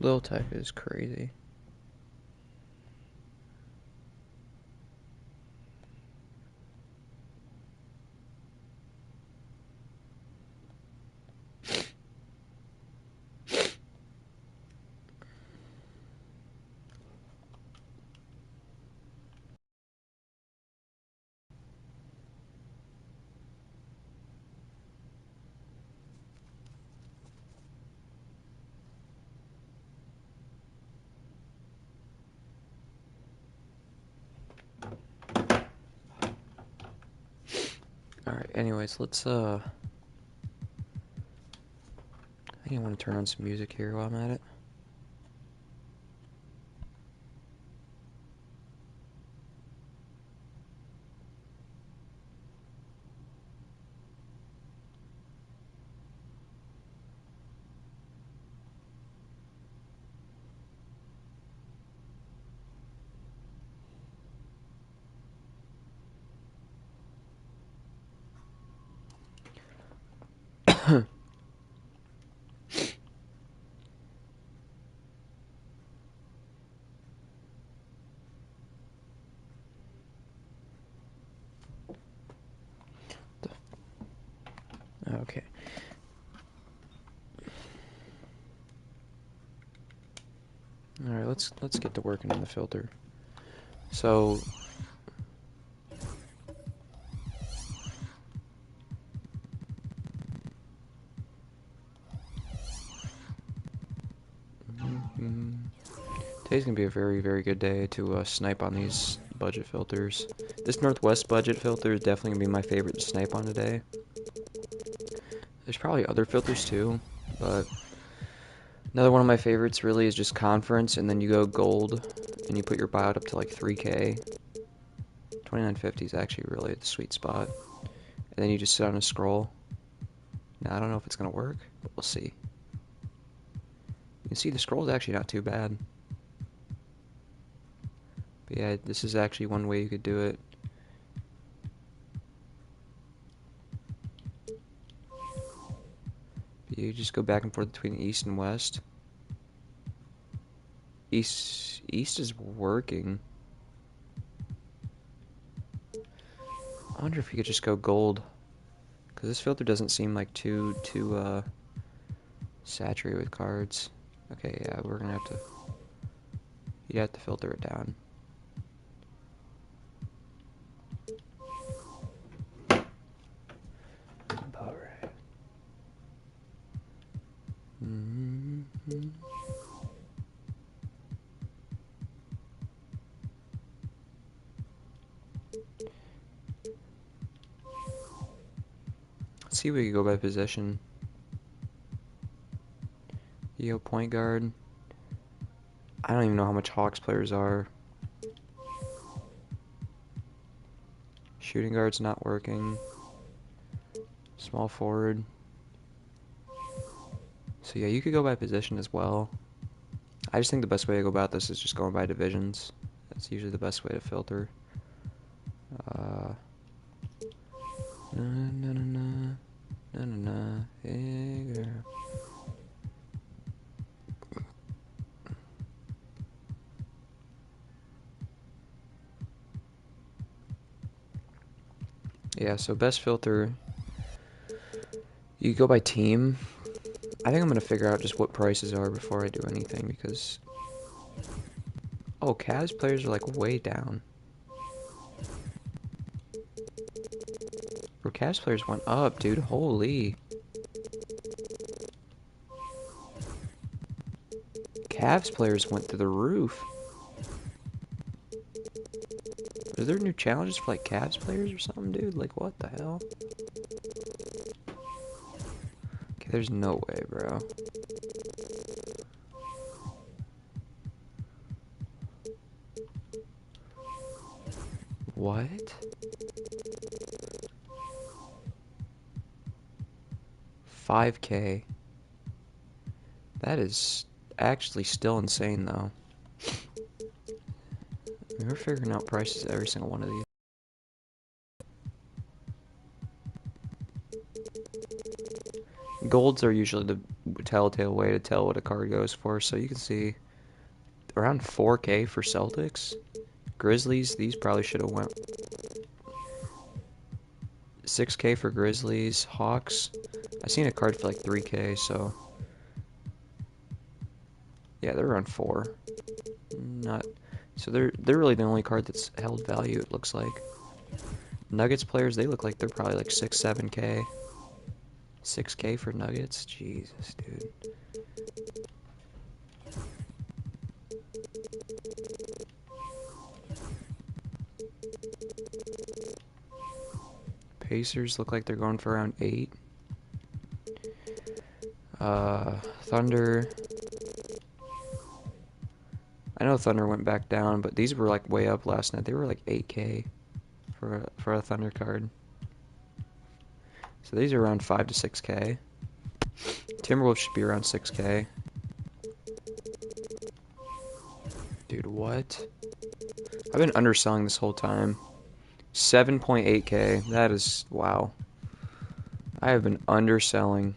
Lil Tech is crazy. Alright, anyways, let's I think I want to turn on some music here while I'm at it. Okay. Alright, let's get to working on the filter. So today's gonna be a very, very good day to snipe on these budget filters. This Northwest budget filter is definitely gonna be my favorite to snipe on today. There's probably other filters too, but another one of my favorites really is just Conference, and then you go gold, and you put your buyout up to like 3K. 2950 is actually really the sweet spot. And then you just sit on a scroll. Now, I don't know if it's going to work, but we'll see. You can see the scroll is actually not too bad. But yeah, this is actually one way you could do it. You just go back and forth between east and west. East is working. I wonder if you could just go gold, because this filter doesn't seem like too saturated with cards. Okay, yeah, we're gonna have to. You have to filter it down. About right. Let's see if we can go by position. Yo, point guard. I don't even know how much Hawks players are. Shooting guard's not working. Small forward. So yeah, you could go by position as well. I just think the best way to go about this is just going by divisions. That's usually the best way to filter. Na na na na na na na. Hey girl. Yeah, so best filter. You go by team. I think I'm gonna figure out just what prices are before I do anything because. Oh, Cavs players are like way down. Bro, Cavs players went up, dude. Holy. Cavs players went through the roof. Are there new challenges for like Cavs players or something, dude? Like, what the hell? Okay, there's no way, bro. What? 5K. That is actually still insane, though. We're figuring out prices every single one of these. Golds are usually the telltale way to tell what a card goes for. So you can see around 4K for Celtics. Grizzlies, these probably should have went 6K for Grizzlies. Hawks, I seen a card for like 3K, so yeah, they're around 4. Not so they're really the only card that's held value, it looks like. Nuggets players, they look like they're probably like 6, 7K. 6K for Nuggets? Jesus, dude. Pacers look like they're going for around 8. Thunder. I know Thunder went back down, but these were like way up last night. They were like 8K for a Thunder card. So these are around 5 to 6K. Timberwolves should be around 6K. Dude, what? I've been underselling this whole time. 7.8K. That is, wow. I have been underselling.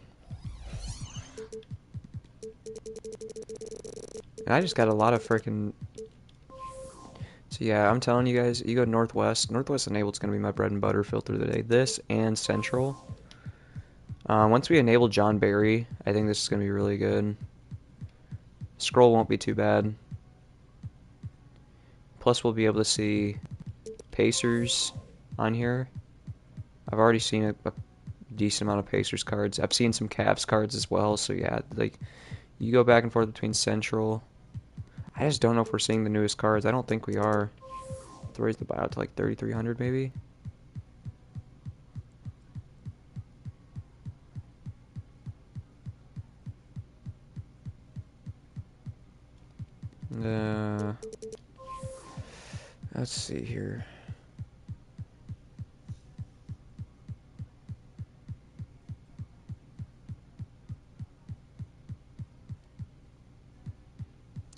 And I just got a lot of freaking... So yeah, I'm telling you guys, you go Northwest. Northwest Enabled's going to be my bread and butter filter today. This and Central. Once we enable John Barry, I think this is going to be really good. Scroll won't be too bad. Plus we'll be able to see Pacers on here. I've already seen a decent amount of Pacers cards. I've seen some Cavs cards as well, so yeah, like, you go back and forth between Central. I just don't know if we're seeing the newest cards. I don't think we are. To raise the buyout to like 3,300 maybe. Let's see here.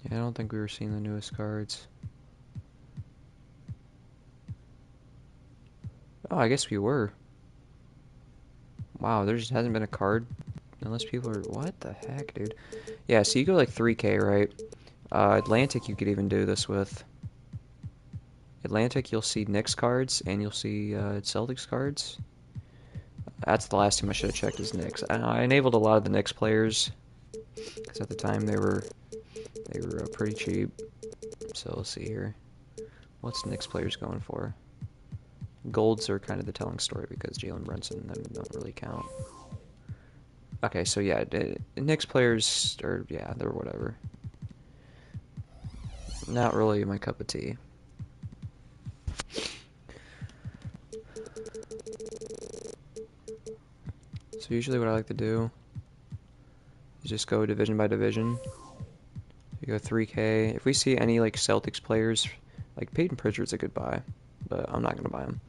Yeah, I don't think we were seeing the newest cards. Oh, I guess we were. Wow, there just hasn't been a card unless people are... What the heck, dude? Yeah, so you go like 3K, right? Atlantic you could even do this with. Atlantic, you'll see Knicks cards, and you'll see Celtics cards. That's the last team I should have checked is Knicks. I enabled a lot of the Knicks players, because at the time they were pretty cheap. So let's see here. What's Knicks players going for? Golds are kind of the telling story because Jalen Brunson and them don't really count. Okay, so yeah, Knicks players are, yeah, they're whatever. Not really my cup of tea. So usually what I like to do is just go division by division. You go 3K. If we see any like Celtics players, like Peyton Pritchard's a good buy, but I'm not gonna buy him.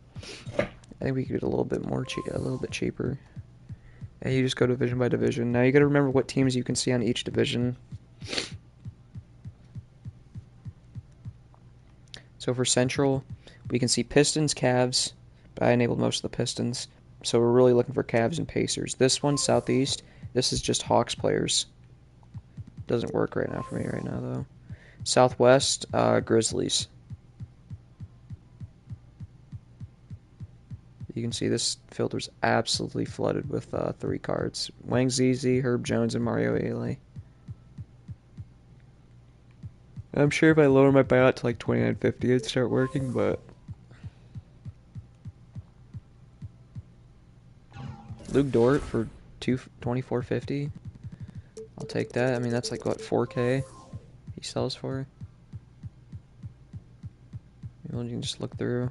I think we could get a little bit more a little bit cheaper. And you just go division by division. Now you gotta remember what teams you can see on each division. So for Central, we can see Pistons, Cavs, but I enabled most of the Pistons. So we're really looking for Cavs and Pacers. This one, Southeast, this is just Hawks players. Doesn't work right now for me right now, though. Southwest, Grizzlies. You can see this filter's absolutely flooded with 3 cards. Wang Zizi, Herb Jones, and Mario Elie. I'm sure if I lower my buyout to like 29.50, it'd start working, but... Luke Dort for 24.50. I'll take that. I mean, that's like, what, 4K he sells for? Maybe you can just look through.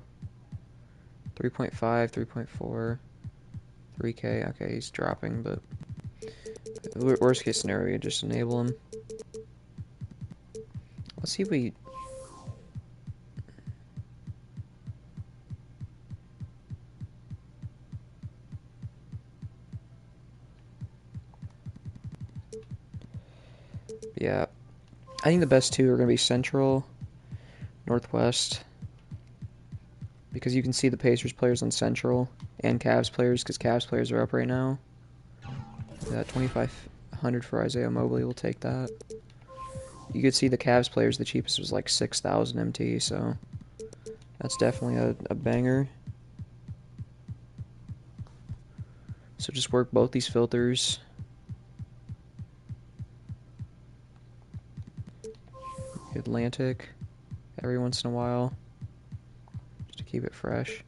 3.5, 3.4, 3K. Okay, he's dropping, but worst case scenario, you just enable him. Let's see if we... Yeah, I think the best two are going to be Central, Northwest, because you can see the Pacers players on Central, and Cavs players, because Cavs players are up right now. 2,500 500 for Isaiah Mobley. We'll take that. You could see the Cavs players, the cheapest was like 6,000 MT, so that's definitely a banger. So just work both these filters. Atlantic every once in a while, just to keep it fresh.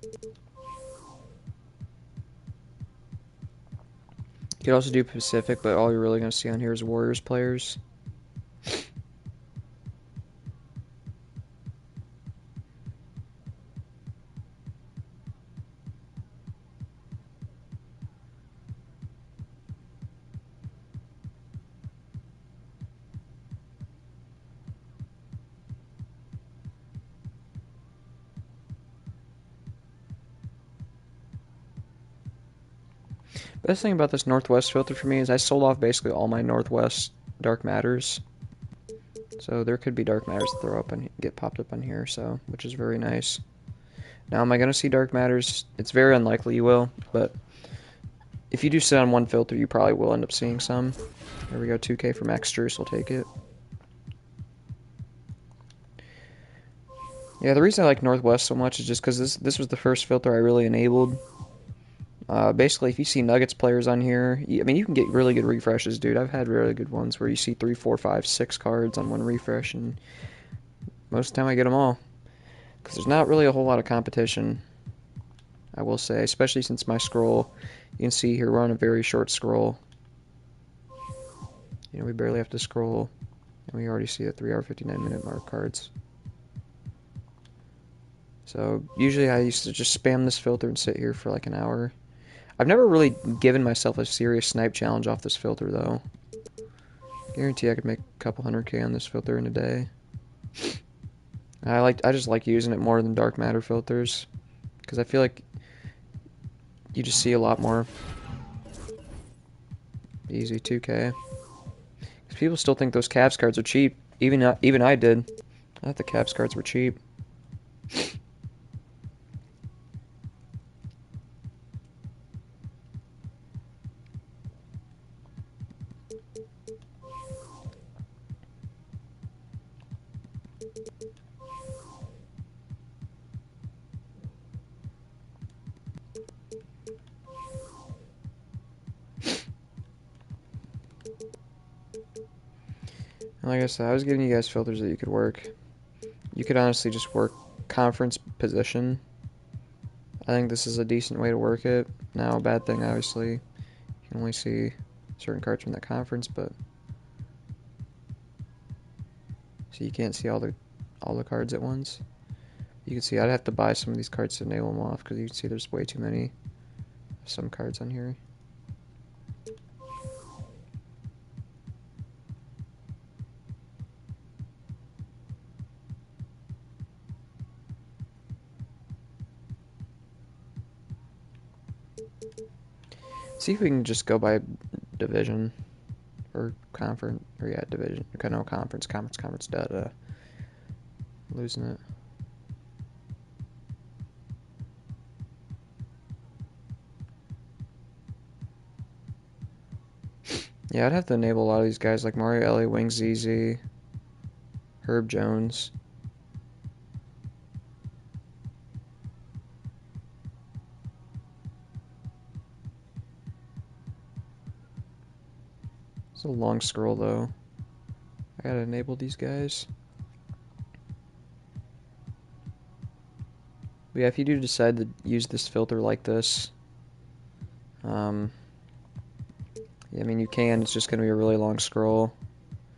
You could also do Pacific, but all you're really going to see on here is Warriors players. Best thing about this Northwest filter for me is I sold off basically all my Northwest dark matters. So there could be dark matters that throw up and get popped up on here, so which is very nice. Now, am I going to see dark matters? It's very unlikely you will, but if you do sit on one filter, you probably will end up seeing some. There we go, 2K for Max Struess, we'll take it. Yeah, the reason I like Northwest so much is just because this was the first filter I really enabled. Basically, if you see Nuggets players on here, I mean, you can get really good refreshes, dude. I've had really good ones where you see 3, 4, 5, 6 cards on one refresh, and most of the time I get them all. Because there's not really a whole lot of competition, I will say, especially since my scroll, you can see here we're on a very short scroll. You know, we barely have to scroll, and we already see the 3-hour, 59-minute mark cards. So, usually I used to just spam this filter and sit here for like an hour. I've never really given myself a serious snipe challenge off this filter, though. Guarantee I could make a couple 100K on this filter in a day. I just like using it more than dark matter filters, because I feel like you just see a lot more. Easy 2K. Because people still think those Cavs cards are cheap. Even I did. I thought the Cavs cards were cheap. Like I said, I was giving you guys filters that you could work. You could honestly just work conference position. I think this is a decent way to work it. Now, a bad thing, obviously, you can only see certain cards from that conference, but so you can't see all the cards at once. You can see I'd have to buy some of these cards to enable them off, because you can see there's way too many some cards on here. See if we can just go by division or conference, or yeah, division. No, conference, duh. Losing it. Yeah, I'd have to enable a lot of these guys like Mario Ellie, Wing ZZ, Herb Jones. It's a long scroll though. I gotta enable these guys. But yeah, if you do decide to use this filter like this, yeah, I mean, you can. It's just gonna be a really long scroll,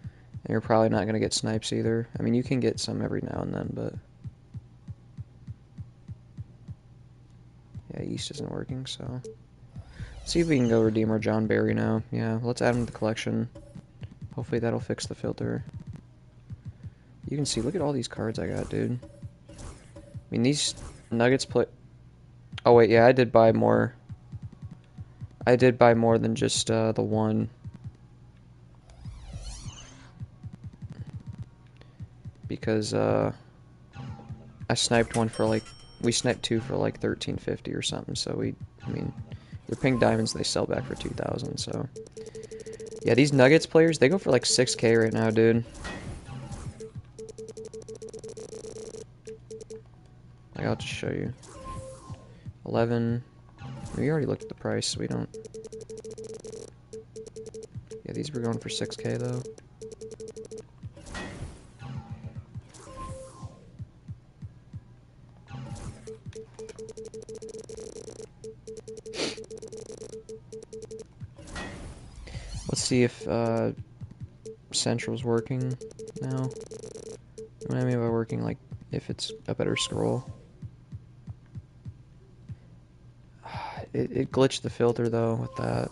and you're probably not gonna get snipes either. I mean, you can get some every now and then, but yeah, East isn't working, so. Let's see if we can go redeem our John Barry now. Yeah, let's add him to the collection. Hopefully that'll fix the filter. You can see, look at all these cards I got, dude. I mean, these Nuggets play... Oh, wait, yeah, I did buy more. I did buy more than just the one. Because I sniped one for like... We sniped two for like $13.50 or something, so I mean... They're pink diamonds, they sell back for 2,000, so Yeah, these Nuggets players, they go for like 6K right now, dude. Like, I'll just show you. 11. We already looked at the price, so we don't... Yeah, these were going for 6K, though. Let's see if, Central's working now. What I mean by working, like, if it's a better scroll. It glitched the filter, though, with that.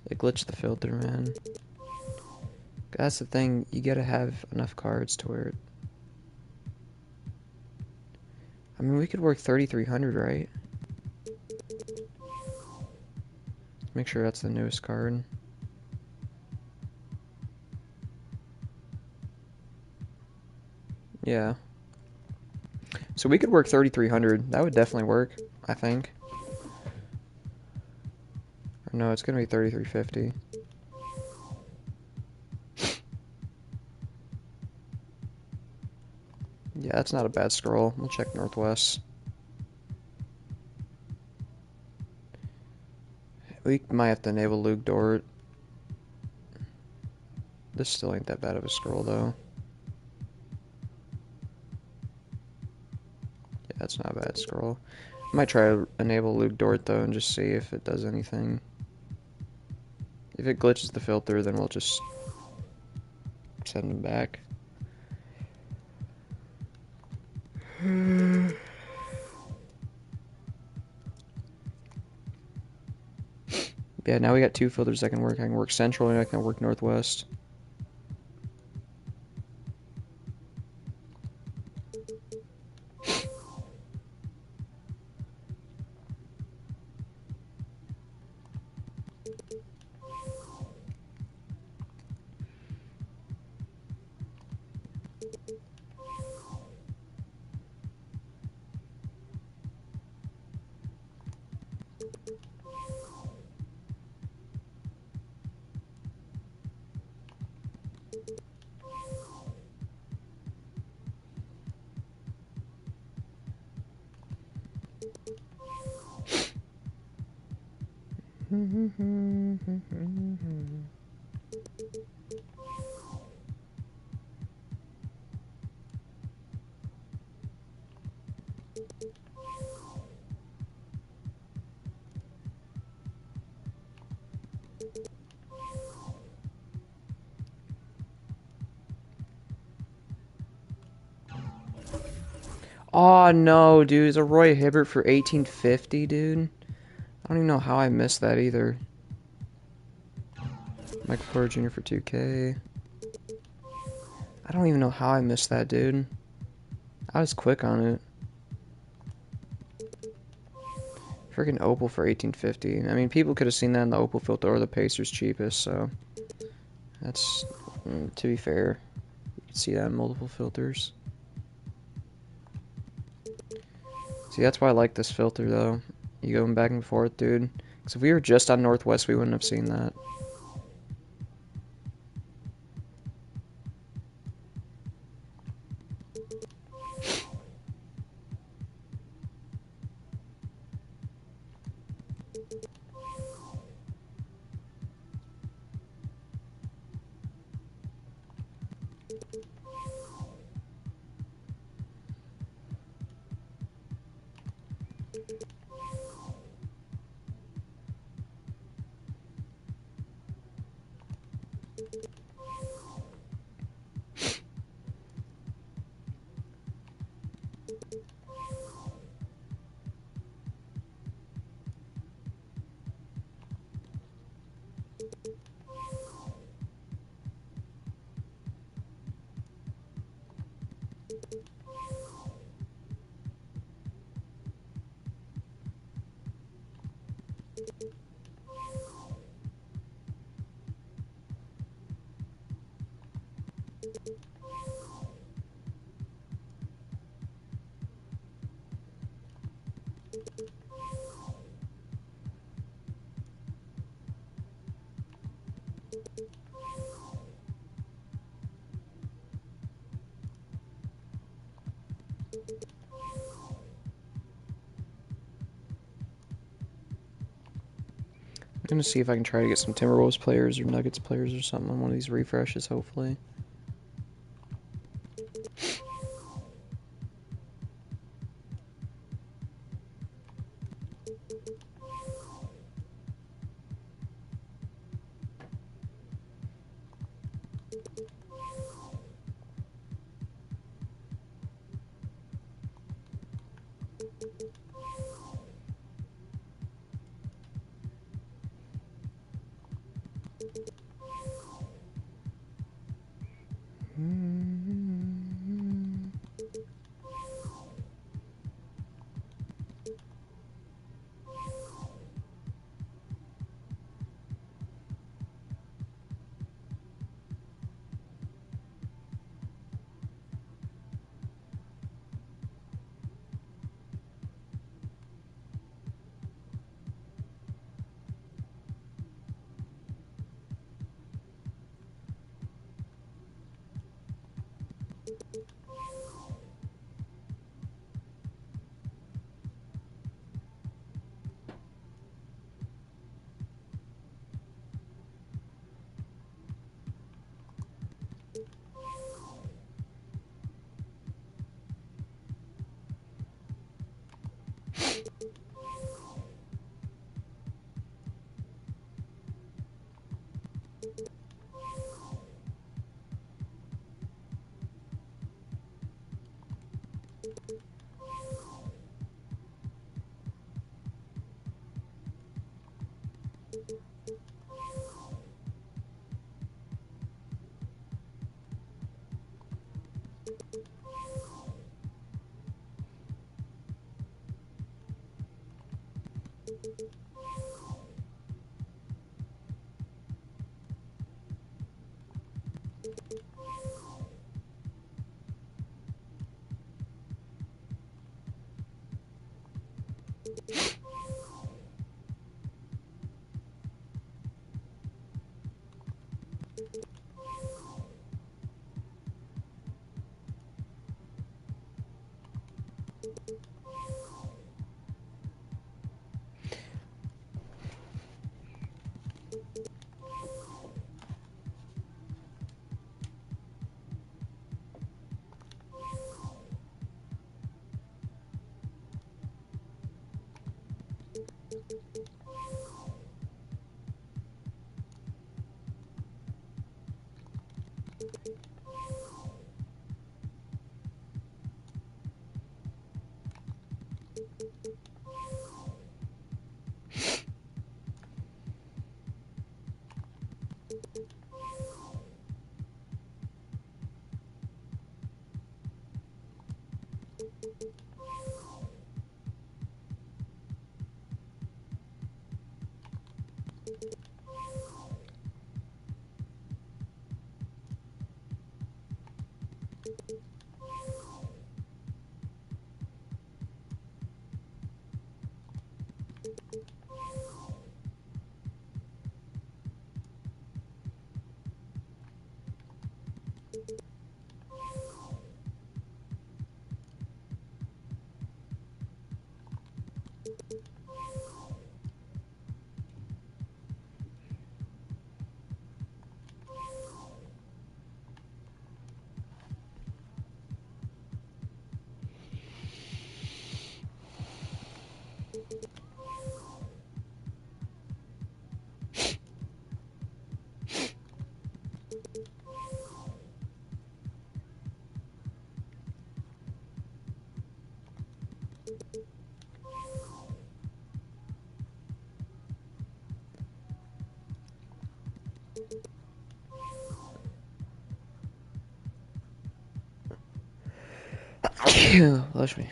It glitched the filter, man. That's the thing, you gotta have enough cards to where it... I mean, we could work 3,300, right? Make sure that's the newest card. Yeah. So we could work 3,300. That would definitely work, I think. Or no, it's gonna be 3,350. Yeah, that's not a bad scroll. We'll check Northwest. We might have to enable Luke Dort. This still ain't that bad of a scroll, though. Yeah, that's not a bad scroll. Might try to enable Luke Dort, though, and just see if it does anything. If it glitches the filter, then we'll just send him back. Yeah, now we got two filters that can work. I can work Central and I can work Northwest. Oh no, dude, it's a Roy Hibbert for 1850, dude. I don't even know how I missed that either. Michael Porter Jr. for 2K. I don't even know how I missed that, dude. I was quick on it. Freaking Opal for 1850. I mean, people could have seen that in the Opal filter or the Pacers cheapest, so that's, to be fair, you can see that in multiple filters. See, that's why I like this filter, though. You going back and forth, dude. Because if we were just on Northwest, we wouldn't have seen that. I'm gonna see if I can try to get some Timberwolves players or Nuggets players or something on one of these refreshes, hopefully. Bless me.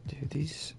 Dude, these...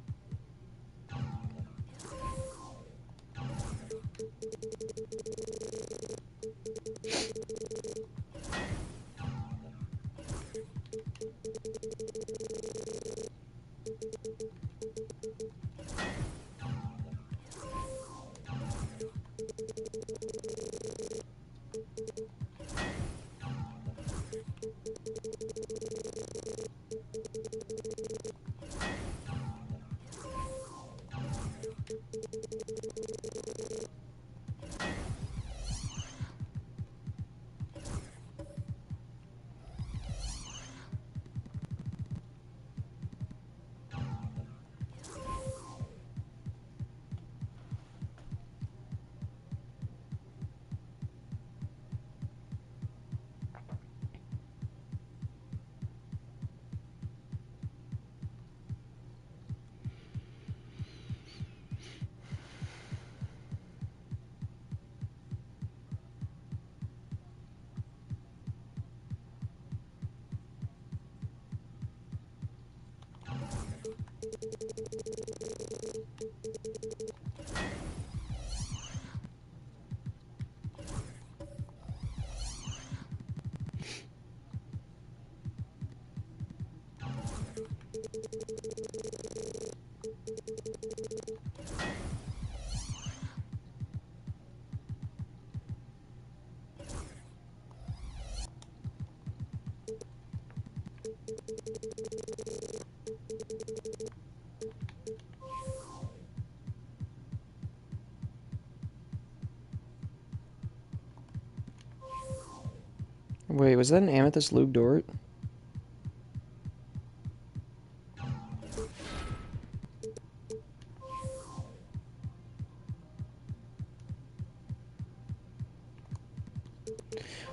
Wait, was that an Amethyst Luke Dort?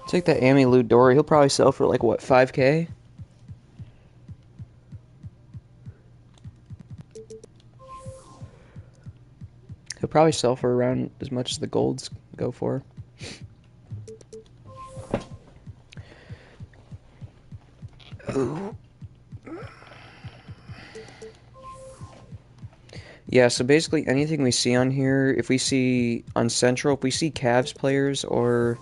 Take that Amy Luke Dort. He'll probably sell for like, what, 5K? He'll probably sell for around as much as the golds go for. Ooh. Yeah, so basically anything we see on here, if we see on Central, if we see Cavs players or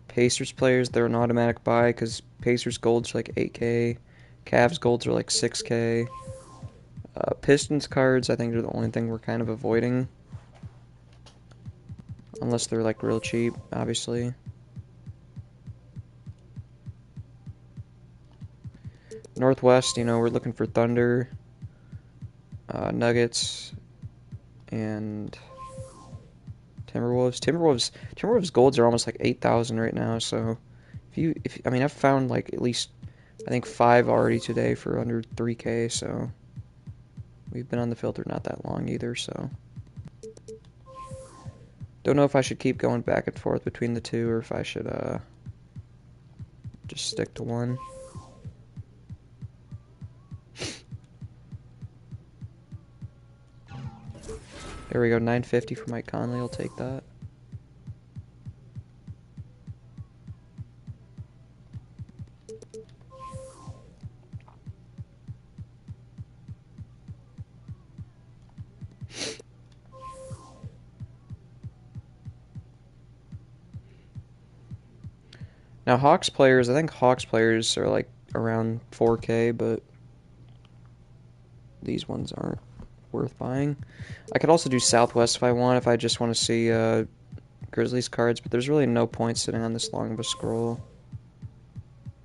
Pacers players, they're an automatic buy because Pacers golds are like 8K, Cavs golds are like 6K. Pistons cards, I think, are the only thing we're kind of avoiding. Unless they're like real cheap, obviously. Northwest, you know, we're looking for Thunder, Nuggets, and Timberwolves golds are almost like 8,000 right now. So if I mean I've found like at least I think 5 already today for under 3K. So we've been on the filter not that long either. So don't know if I should keep going back and forth between the two or if I should just stick to one. There we go, 950 for Mike Conley. I'll take that. Now Hawks players, I think Hawks players are like around 4K, but these ones aren't worth buying. I could also do Southwest if I want, if I just want to see Grizzlies cards, but there's really no point sitting on this long of a scroll.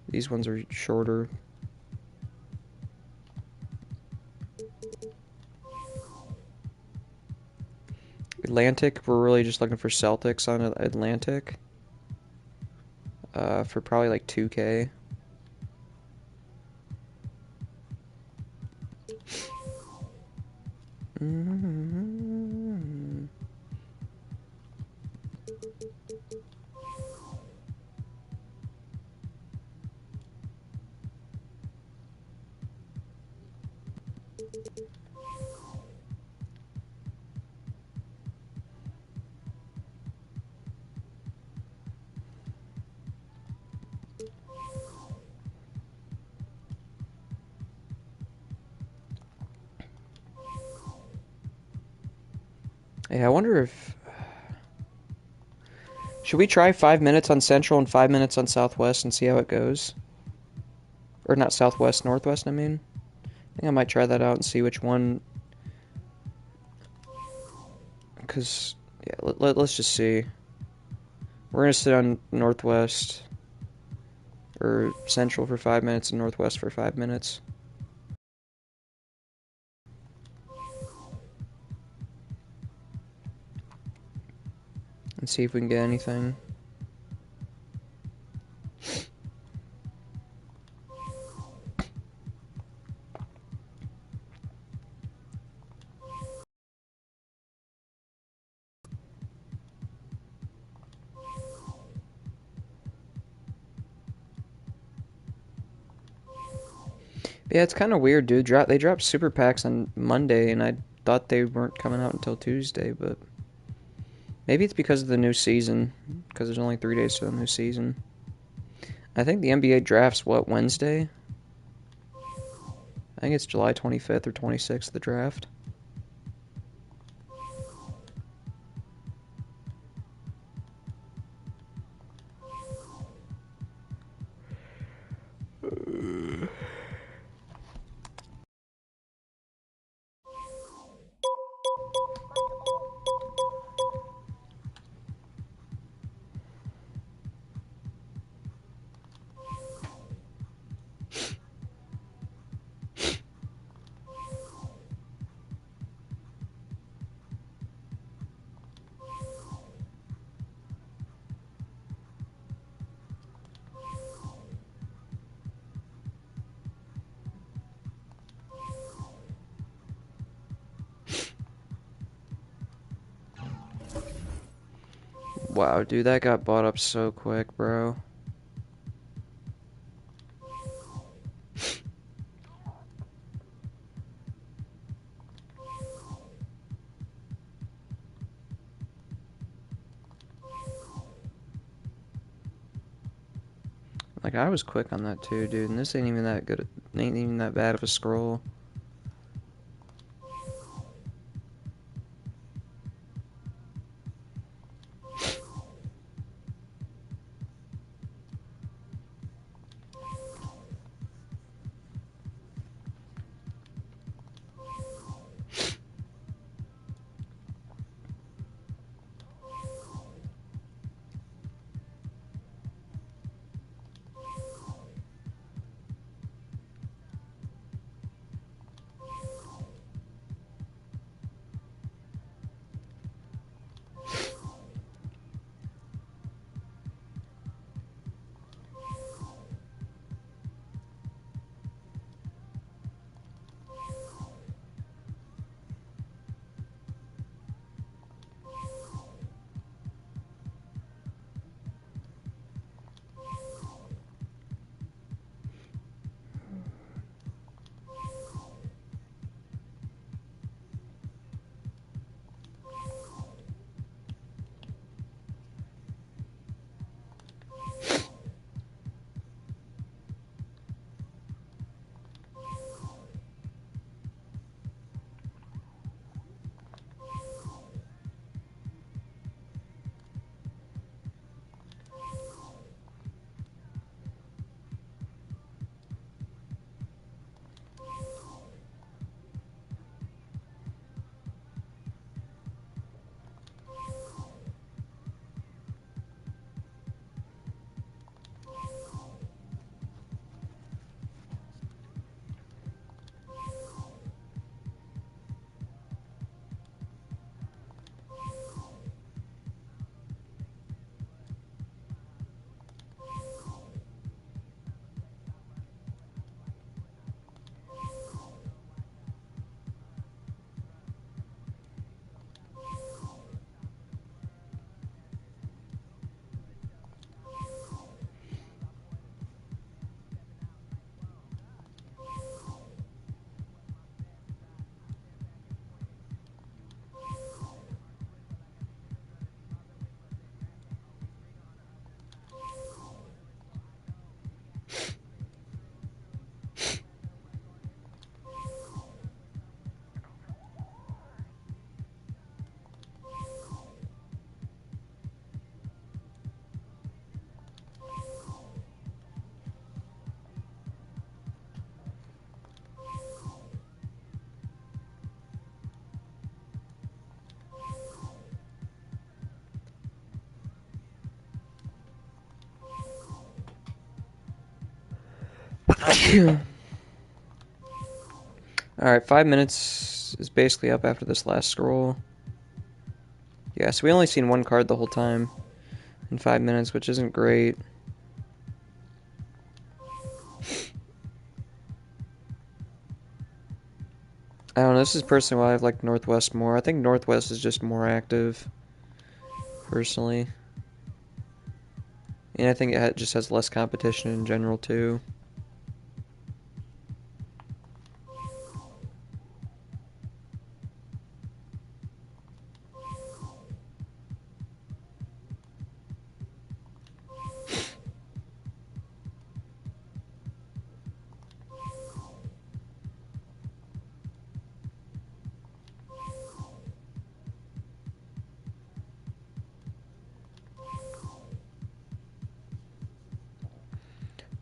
These ones are shorter. Atlantic, we're really just looking for Celtics on Atlantic. For probably like 2K. Hey, I wonder if... Should we try 5 minutes on Central and 5 minutes on Southwest and see how it goes? Or not Southwest, Northwest, I mean. I think I might try that out and see which one... Because, yeah, let's just see. We're going to sit on Northwest or Central for 5 minutes and Northwest for 5 minutes. And see if we can get anything. But yeah, it's kind of weird, dude. They dropped super packs on Monday, and I thought they weren't coming out until Tuesday, but maybe it's because of the new season, because there's only 3 days to the new season. I think the NBA draft's, what, Wednesday? I think it's July 25th or 26th, the draft. Wow, dude, that got bought up so quick, bro. Like, I was quick on that too, dude, and this ain't even that good, ain't even that bad of a scroll. Alright, 5 minutes is basically up after this last scroll. Yeah, so we only seen one card the whole time in 5 minutes, which isn't great. I don't know, this is personally why I've liked Northwest more. I think Northwest is just more active, personally. And I think it just has less competition in general, too.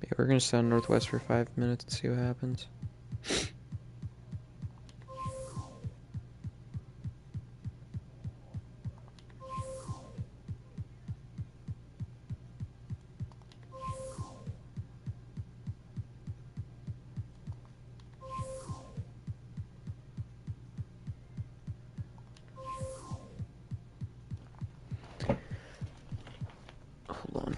Yeah, we're gonna stay on Northwest for 5 minutes and see what happens. Hold on.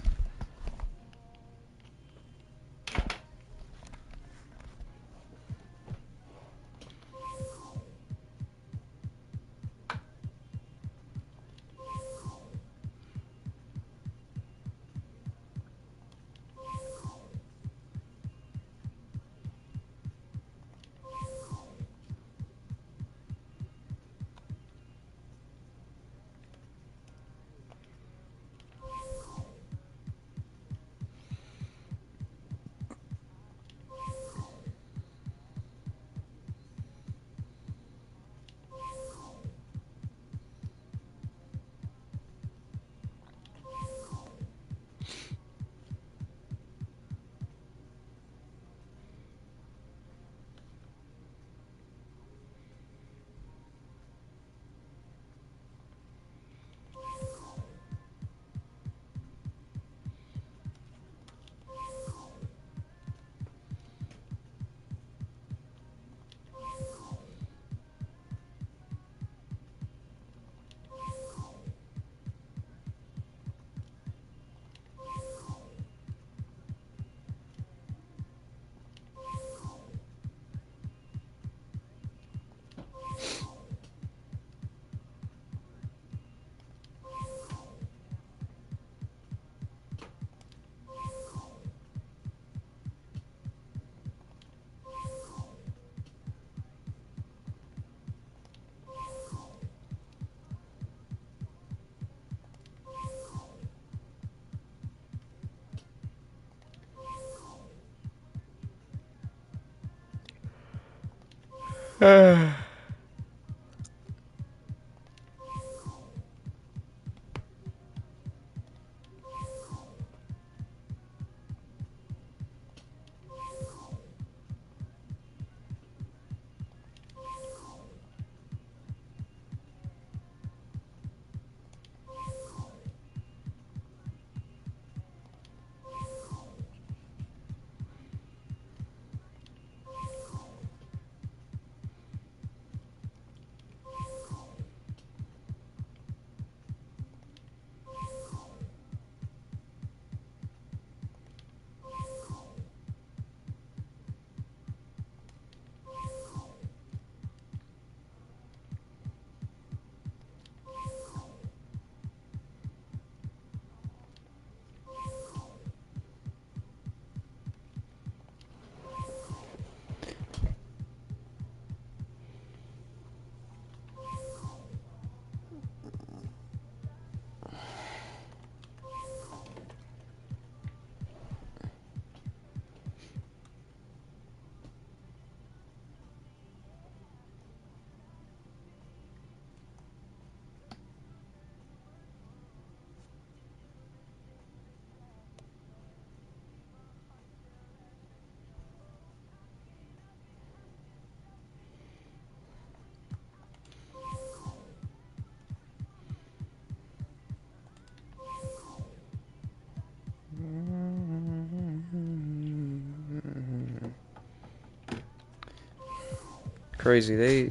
crazy. They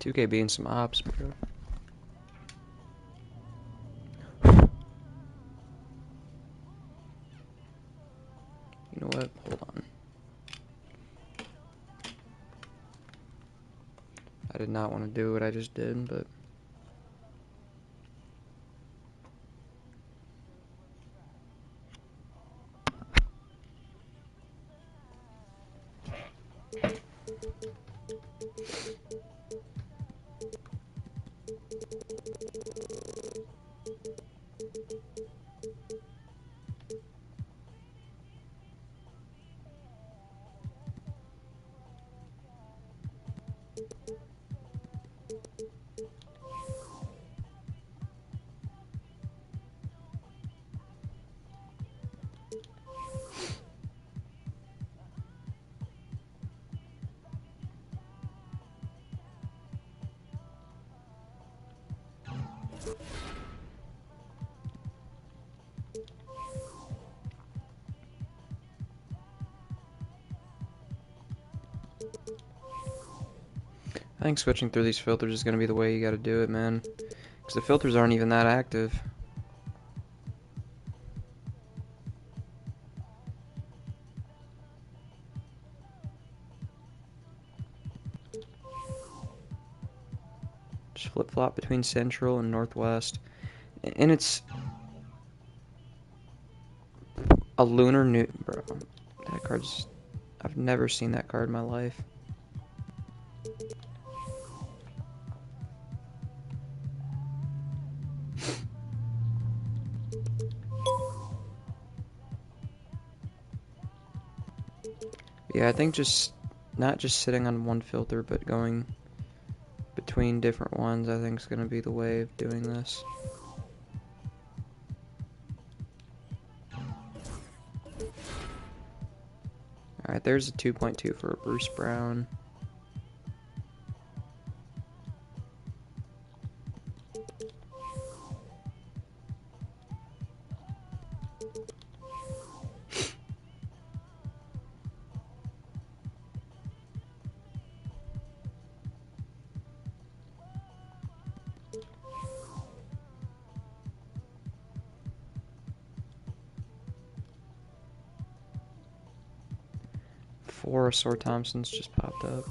2K being some ops, bro. You know what? Hold on. I did not want to do what I just did, but I think switching through these filters is going to be the way you got to do it, man. Because the filters aren't even that active. Just flip-flop between Central and Northwest. And it's a lunar new... Bro, that card's... I've never seen that card in my life. Yeah, I think just... Not just sitting on one filter, but going between different ones, I think is going to be the way of doing this. Alright, there's a 2.2 for a Bruce Brown. Four Sore Thompsons just popped up.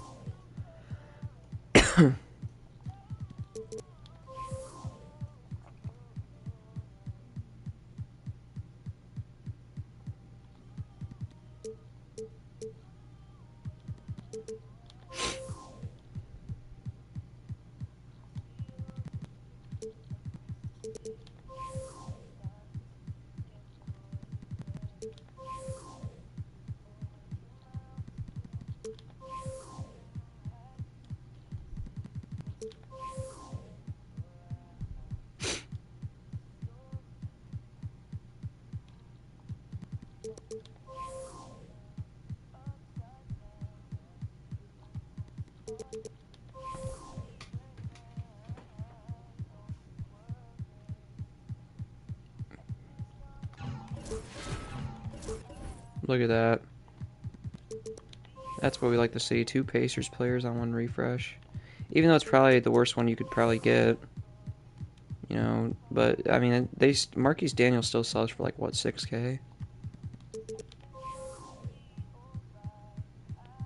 Look at that. That's what we like to see. 2 Pacers players on 1 refresh. Even though it's probably the worst one you could probably get. You know, but, I mean, Marquise Daniels still sells for, like, what, 6K?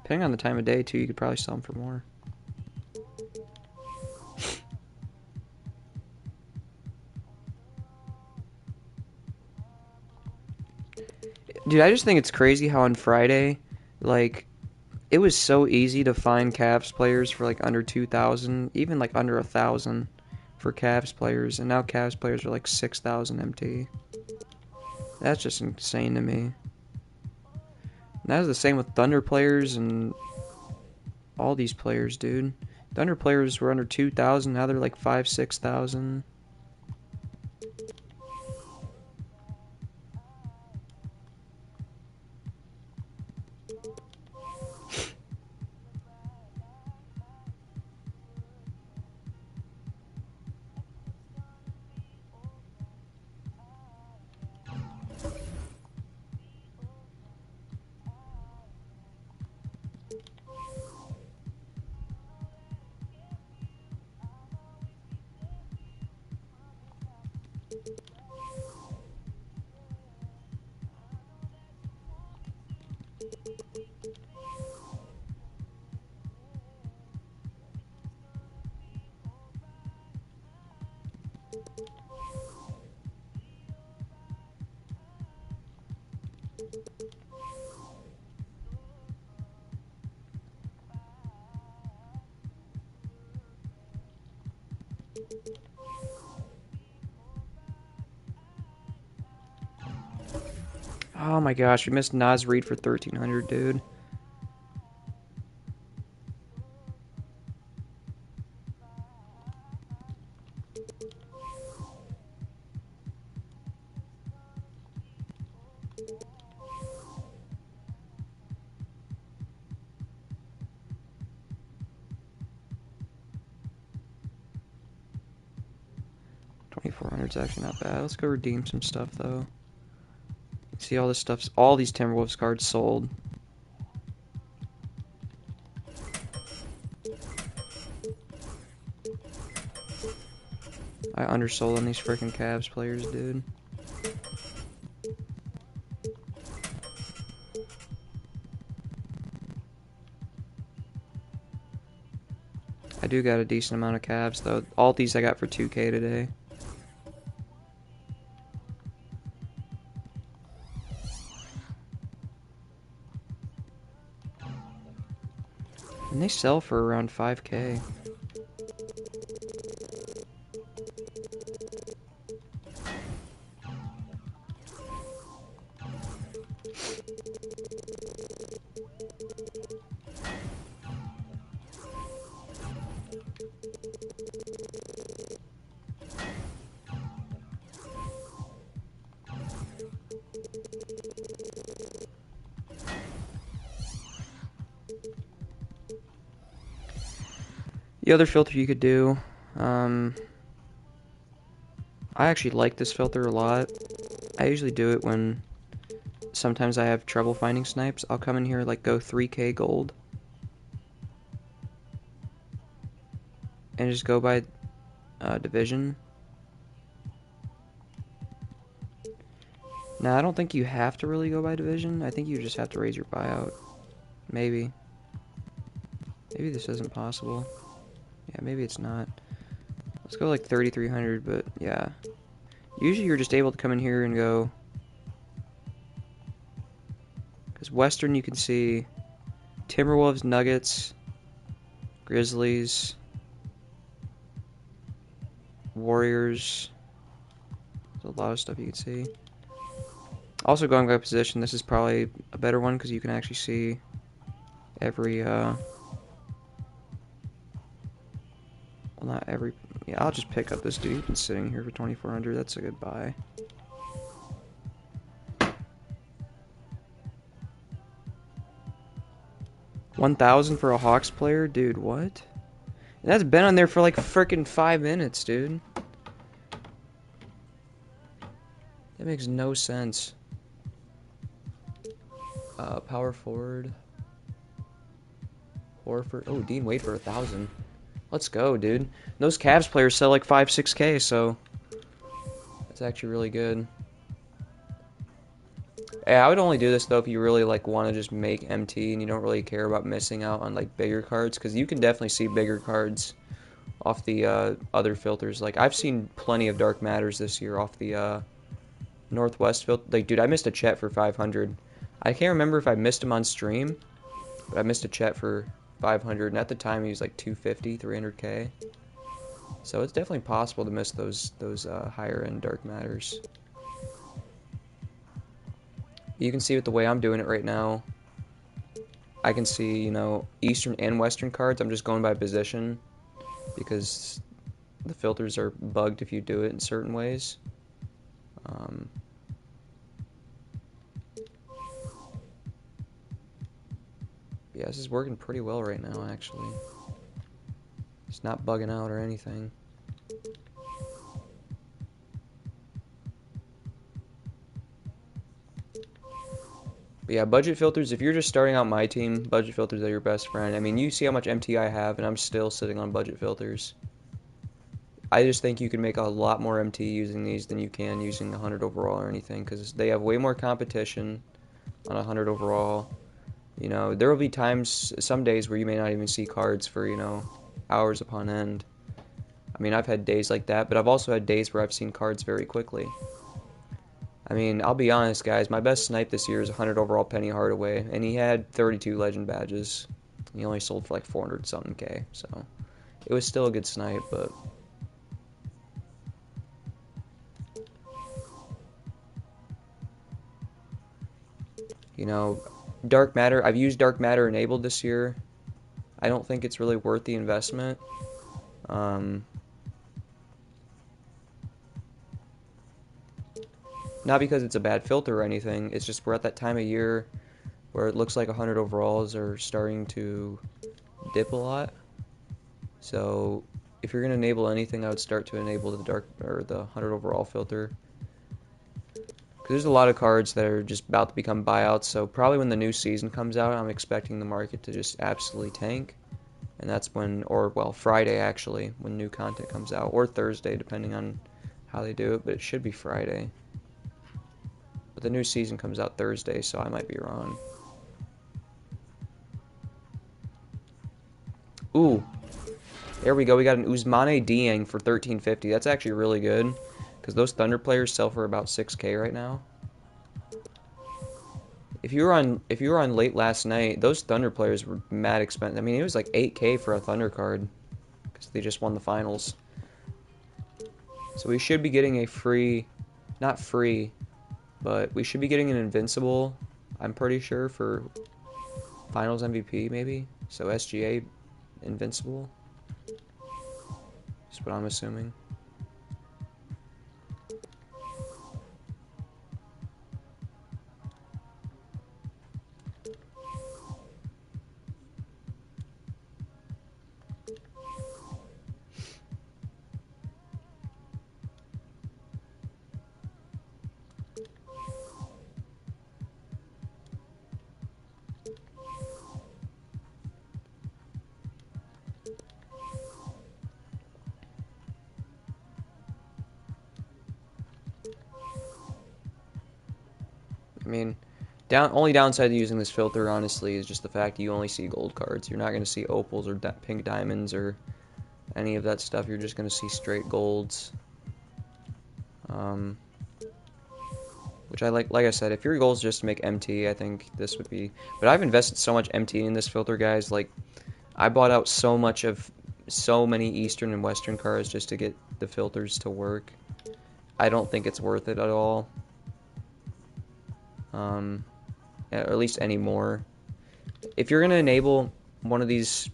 Depending on the time of day, too, you could probably sell them for more. Dude, I just think it's crazy how on Friday, like, it was so easy to find Cavs players for, like, under 2,000, even, like, under 1,000 for Cavs players, and now Cavs players are, like, 6,000 MT. That's just insane to me. And that was the same with Thunder players and all these players, dude. Thunder players were under 2,000, now they're, like, 5,000, 6,000. Oh my gosh, we missed Nas Reed for 1300, dude. $2,400 is actually not bad. Let's go redeem some stuff though. See all this stuff's all these Timberwolves cards sold. I undersold on these freaking Cavs players, dude. I do got a decent amount of Cavs though. All these I got for 2K today. And they sell for around 5K. The other filter you could do, I actually like this filter a lot. I usually do it when sometimes I have trouble finding snipes. I'll come in here, like, go 3K gold. And just go by division. Now, I don't think you have to really go by division. I think you just have to raise your buyout. Maybe. Maybe this isn't possible. Yeah, maybe it's not. Let's go like 3,300, but yeah. Usually you're just able to come in here and go... Because Western you can see Timberwolves, Nuggets, Grizzlies, Warriors. There's a lot of stuff you can see. Also going by position, this is probably a better one because you can actually see every... Well, not every... Yeah, I'll just pick up this dude. He's been sitting here for 2,400. That's a good buy. $1,000 for a Hawks player? Dude, what? And that's been on there for like freaking 5 minutes, dude. That makes no sense. Power forward. Horford. Oh, Dean Wade for 1,000. Let's go, dude. Those Cavs players sell like 5, 6K, so that's actually really good. Yeah, I would only do this though if you really like want to just make MT and you don't really care about missing out on like bigger cards, because you can definitely see bigger cards off the other filters. Like I've seen plenty of Dark Matters this year off the Northwest filter. Like, dude, I missed a Chet for 500. I can't remember if I missed him on stream, but I missed a Chet for 500, and at the time he was like 250, 300K. So it's definitely possible to miss those higher end Dark Matters. You can see with the way I'm doing it right now, I can see, you know, Eastern and Western cards. I'm just going by position because the filters are bugged if you do it in certain ways. Yeah, this is working pretty well right now, actually. It's not bugging out or anything. But yeah, budget filters, if you're just starting out my team, budget filters are your best friend. I mean, you see how much MT I have, and I'm still sitting on budget filters. I just think you can make a lot more MT using these than you can using 100 overall or anything, because they have way more competition on 100 overall. You know, there will be times, some days, where you may not even see cards for, you know, hours upon end. I mean, I've had days like that, but I've also had days where I've seen cards very quickly. I mean, I'll be honest, guys. My best snipe this year is 100 overall Penny Hardaway, and he had 32 legend badges. He only sold for like 400 something K, so it was still a good snipe, but you know, Dark Matter. I've used Dark Matter enabled this year. I don't think it's really worth the investment. Um, Not because it's a bad filter or anything. It's just we're at that time of year where it looks like 100 overalls are starting to dip a lot. So if you're going to enable anything, I would start to enable the dark or the 100 overall filter. Because there's a lot of cards that are just about to become buyouts. So probably when the new season comes out, I'm expecting the market to just absolutely tank. And that's when, or well, Friday actually, when new content comes out, or Thursday, depending on how they do it. But it should be Friday. But the new season comes out Thursday, so I might be wrong. Ooh, there we go. We got an Usmane Dieng for 1350. That's actually really good, because those Thunder players sell for about 6K right now. If you were on late last night, those Thunder players were mad expensive. I mean, it was like 8K for a Thunder card, because they just won the finals. So we should be getting a free, not free, but we should be getting an Invincible, I'm pretty sure, for Finals MVP maybe. So SGA Invincible. That's what I'm assuming. I mean, only downside to using this filter, honestly, is just the fact you only see gold cards. You're not going to see opals or pink diamonds or any of that stuff. You're just going to see straight golds. Um, which I like. Like I said, if your goal is just to make MT, I think this would be. But I've invested so much MT in this filter, guys. Like, I bought out so many Eastern and Western cards just to get the filters to work. I don't think it's worth it at all. Or at least anymore. If you're gonna enable one of these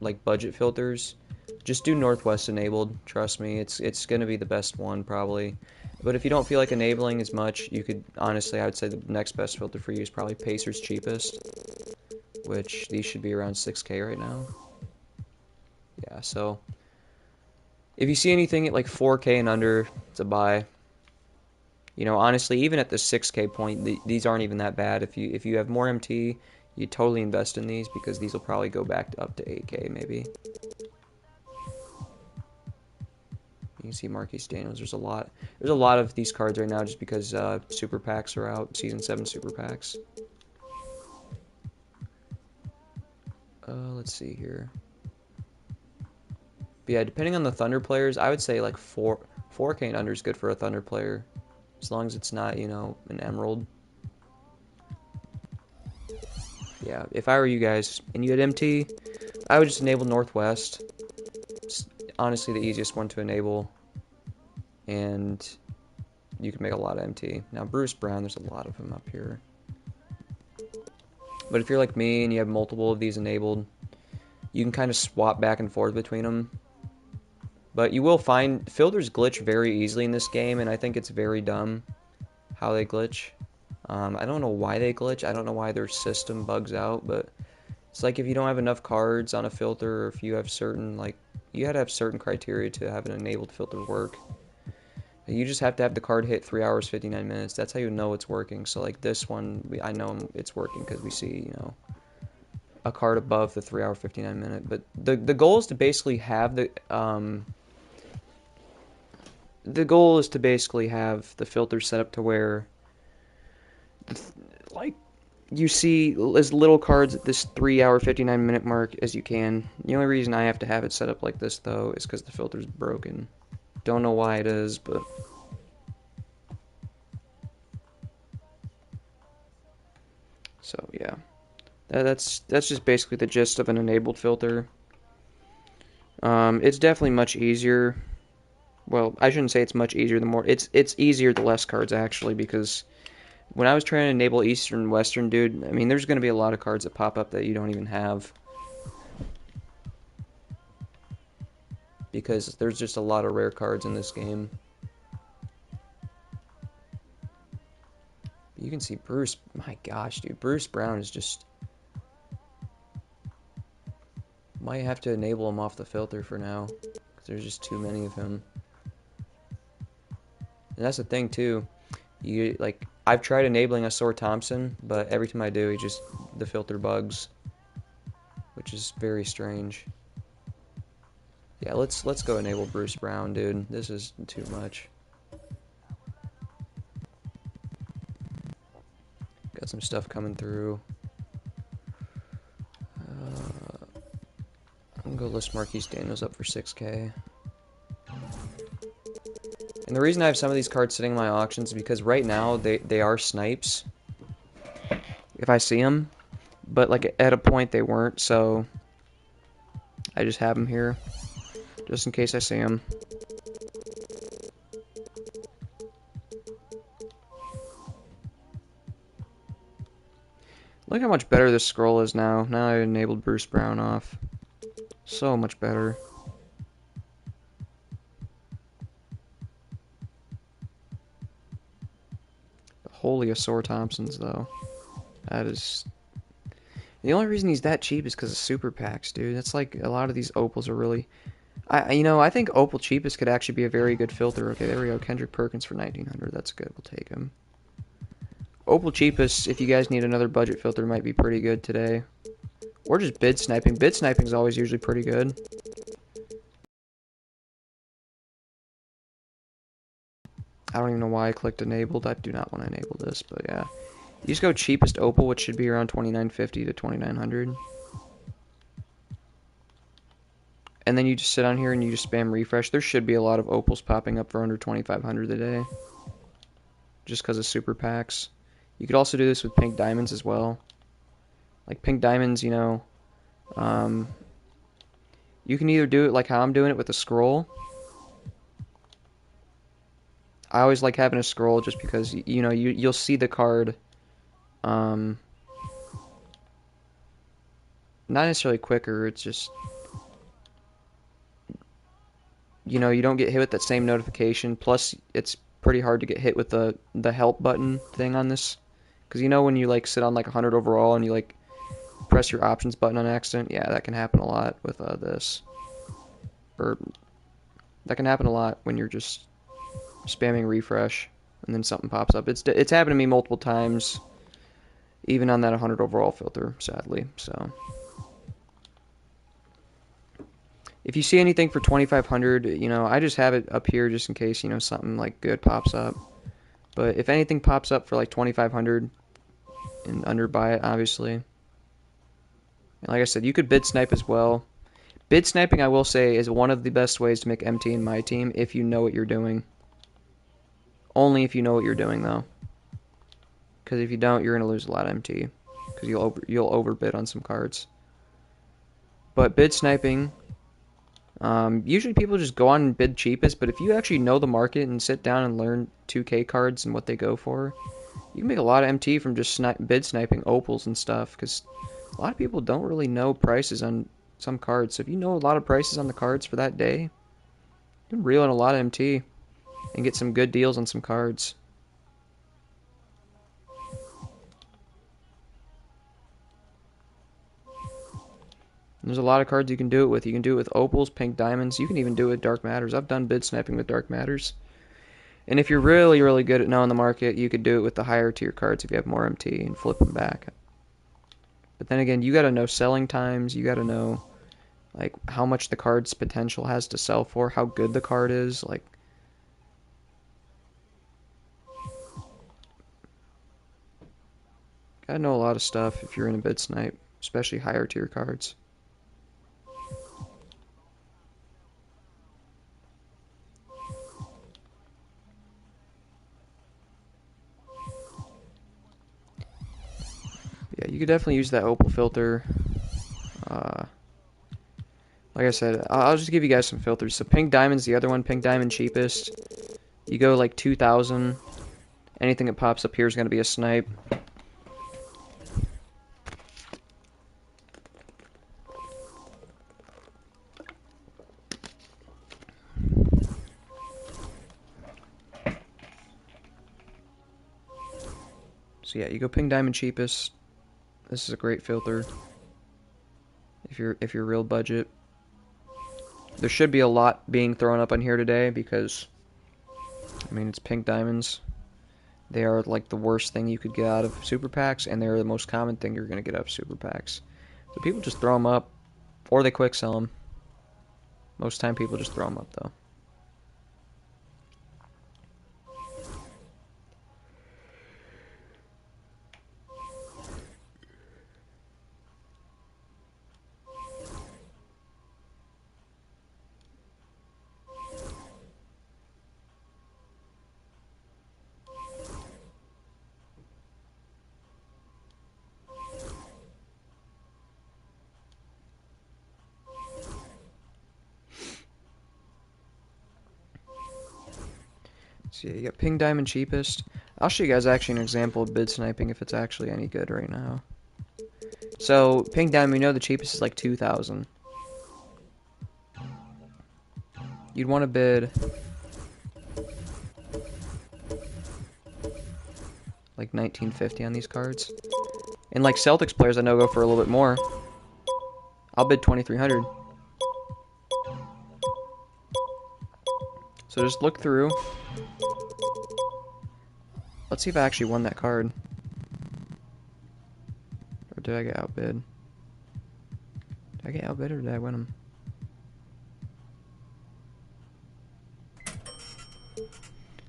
like budget filters, just do Northwest enabled. Trust me, it's gonna be the best one probably. But if you don't feel like enabling as much, you could honestly, I would say the next best filter for you is probably Pacer's cheapest, which these should be around 6K right now. Yeah, so if you see anything at like 4K and under, it's a buy. You know, honestly, even at the 6K point, these aren't even that bad. If you have more MT, you totally invest in these because these will probably go back to up to 8K maybe. You can see Marquise Daniels. There's a lot of these cards right now just because super packs are out, season 7 super packs. Let's see here. But yeah, depending on the Thunder players, I would say like 4K and under is good for a Thunder player, as long as it's not, you know, an Emerald. Yeah, if I were you guys and you had MT, I would just enable Northwest. It's honestly the easiest one to enable, and you can make a lot of MT. Now Bruce Brown, there's a lot of them up here. But if you're like me and you have multiple of these enabled, you can kind of swap back and forth between them. But you will find filters glitch very easily in this game, and I think it's very dumb how they glitch. I don't know why they glitch. I don't know why their system bugs out, but it's like if you don't have enough cards on a filter, or if you have certain, like, you had to have certain criteria to have an enabled filter work. You just have to have the card hit 3 hours, 59 minutes. That's how you know it's working. So, like, this one, I know it's working because we see, you know, a card above the 3 hour, 59 minute. But the goal is to basically have the goal is to basically have the filter set up to where, like, you see as little cards at this 3 hour 59 minute mark as you can. The only reason I have to have it set up like this though is because the filter's broken. Don't know why it is, but so yeah, that's just basically the gist of an enabled filter. It's definitely much easier. Well, I shouldn't say it's much easier. The more it's easier the less cards actually, because when I was trying to enable Eastern and Western, dude, I mean, there's going to be a lot of cards that pop up that you don't even have. Because there's just a lot of rare cards in this game. You can see Bruce, my gosh, dude, Bruce Brown is just... Might have to enable him off the filter for now, because there's just too many of him. And that's the thing, too. I've tried enabling a Sore Thompson, but every time I do, the filter bugs. Which is very strange. Yeah, let's go enable Bruce Brown, dude. This is too much. Got some stuff coming through. I'm gonna go list Marquise Daniels up for 6K. And the reason I have some of these cards sitting in my auctions is because right now they are snipes. If I see them, but like at a point they weren't, so I just have them here just in case I see them. Look how much better this scroll is now. Now I enabled Bruce Brown off. So much better. Holy Asor Thompsons, though. That is... The only reason he's that cheap is because of super packs, dude. That's like a lot of these opals are really... I think opal cheapest could actually be a very good filter. Okay, there we go. Kendrick Perkins for 1900. That's good. We'll take him. Opal cheapest, if you guys need another budget filter, might be pretty good today. Or just bid sniping. Bid sniping is always usually pretty good. I don't even know why I clicked enabled. I do not want to enable this, but yeah. You just go cheapest opal, which should be around 2950 to 2900. And then you just sit on here and you just spam refresh. There should be a lot of opals popping up for under 2500 a day. Just because of super packs. You could also do this with pink diamonds as well. Like pink diamonds, you know, you can either do it like how I'm doing it with a scroll. I always like having a scroll just because, you know, you'll see the card, not necessarily quicker, it's just, you know, you don't get hit with that same notification, plus it's pretty hard to get hit with the help button thing on this. Because you know when you like sit on like 100 overall and you like press your options button on accident, yeah, that can happen a lot with this. Or that can happen a lot when you're just spamming refresh and then something pops up. It's happened to me multiple times, even on that 100 overall filter, sadly. So if you see anything for 2500, you know, I just have it up here just in case, you know, something like good pops up. But if anything pops up for like 2500 and under, buy it, obviously. And like I said, you could bid snipe as well. Bid sniping, I will say, is one of the best ways to make MT in my team if you know what you're doing. Only if you know what you're doing, though. Because if you don't, you're going to lose a lot of MT. Because you'll overbid on some cards. But bid sniping, usually people just go on and bid cheapest, but if you actually know the market and sit down and learn 2K cards and what they go for, you can make a lot of MT from just bid sniping opals and stuff, because a lot of people don't really know prices on some cards. So if you know a lot of prices on the cards for that day, you can reel in a lot of MT and get some good deals on some cards. And there's a lot of cards you can do it with. You can do it with opals, pink diamonds. You can even do it with dark matters. I've done bid sniping with dark matters. And if you're really, really good at knowing the market, you could do it with the higher tier cards if you have more MT and flip them back. But then again, you got to know selling times. You got to know like how much the card's potential has to sell for, how good the card is. Like, Gotta know a lot of stuff if you're in a bid snipe, especially higher tier cards. Yeah, you could definitely use that opal filter. Uh, like I said, I'll just give you guys some filters. So pink diamond's the other one, pink diamond cheapest. You go like 2,000. Anything that pops up here is going to be a snipe. So yeah, you go pink diamond cheapest. This is a great filter if you're real budget. There should be a lot being thrown up on here today because, I mean, it's pink diamonds. They are like the worst thing you could get out of super packs, and they're the most common thing you're going to get out of super packs. So people just throw them up, or they quick sell them. Most time people just throw them up though. So yeah, you got pink diamond cheapest. I'll show you guys actually an example of bid sniping if it's actually any good right now. So pink diamond, we know the cheapest is like 2,000. You'd want to bid like 1950 on these cards. And like Celtics players I know go for a little bit more. I'll bid 2,300. So just look through. Let's see if I actually won that card. Or did I get outbid? Did I get outbid or did I win them?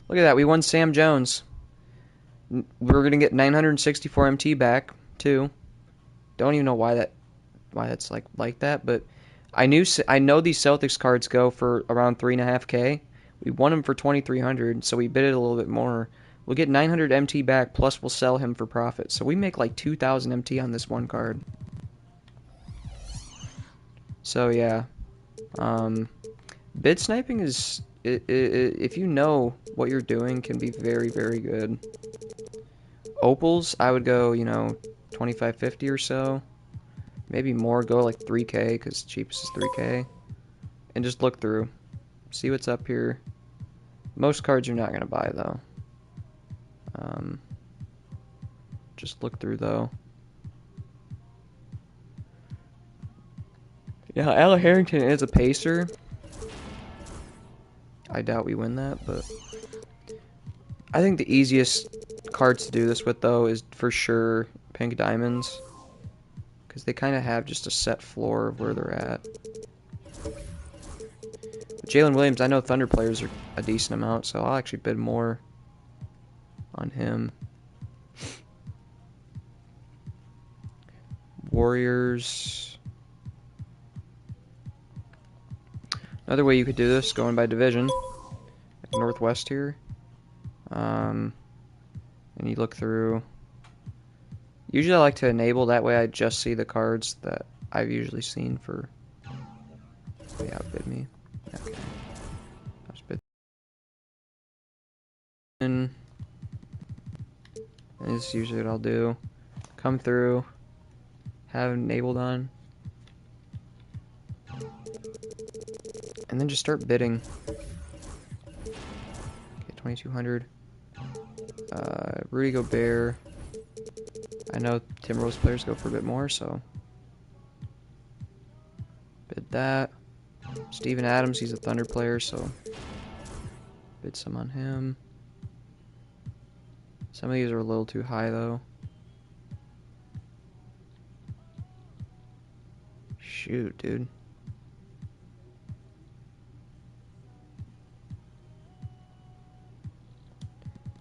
Look at that, we won Sam Jones. We're gonna get 964 MT back too. Don't even know why that's like that, but I know these Celtics cards go for around 3.5K. We won him for 2,300, so we bid it a little bit more. We'll get 900 MT back, plus we'll sell him for profit. So we make like 2,000 MT on this one card. So yeah, bid sniping is, if you know what you're doing, can be very, very good. Opals, I would go, 2550 or so. Maybe more, go like 3K, because cheapest is 3K. And just look through. See what's up here. Most cards you're not going to buy, though. Just look through, though. Yeah, Al Harrington is a pacer. I doubt we win that, but I think the easiest cards to do this with, though, is for sure pink diamonds. Because they kind of have just a set floor of where they're at. But Jalen Williams, I know Thunder players are a decent amount, so I'll actually bid more on him. Warriors. Another way you could do this, going by division, like Northwest here. And you look through. Usually I like to enable, that way I just see the cards that I've usually seen for. They outbid me. Okay. I was bid. And this is usually what I'll do. Come through. Have it enabled on. And then just start bidding. Okay, 2,200. Rudy Gobert. I know Timberwolves players go for a bit more, so bid that. Steven Adams, he's a Thunder player, so bid some on him. Some of these are a little too high, though. Shoot, dude.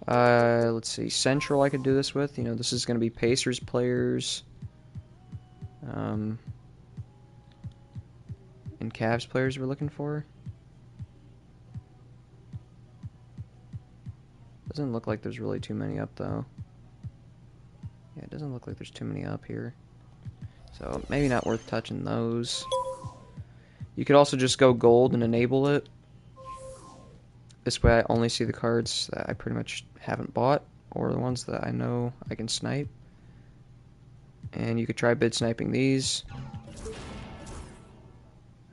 Let's see. Central I could do this with. You know, this is going to be Pacers players. And Cavs players we're looking for. Doesn't look like there's really too many up, though. Yeah, it doesn't look like there's too many up here. So, maybe not worth touching those. You could also just go gold and enable it. This way I only see the cards that I pretty much haven't bought, or the ones that I know I can snipe. And you could try bid sniping these.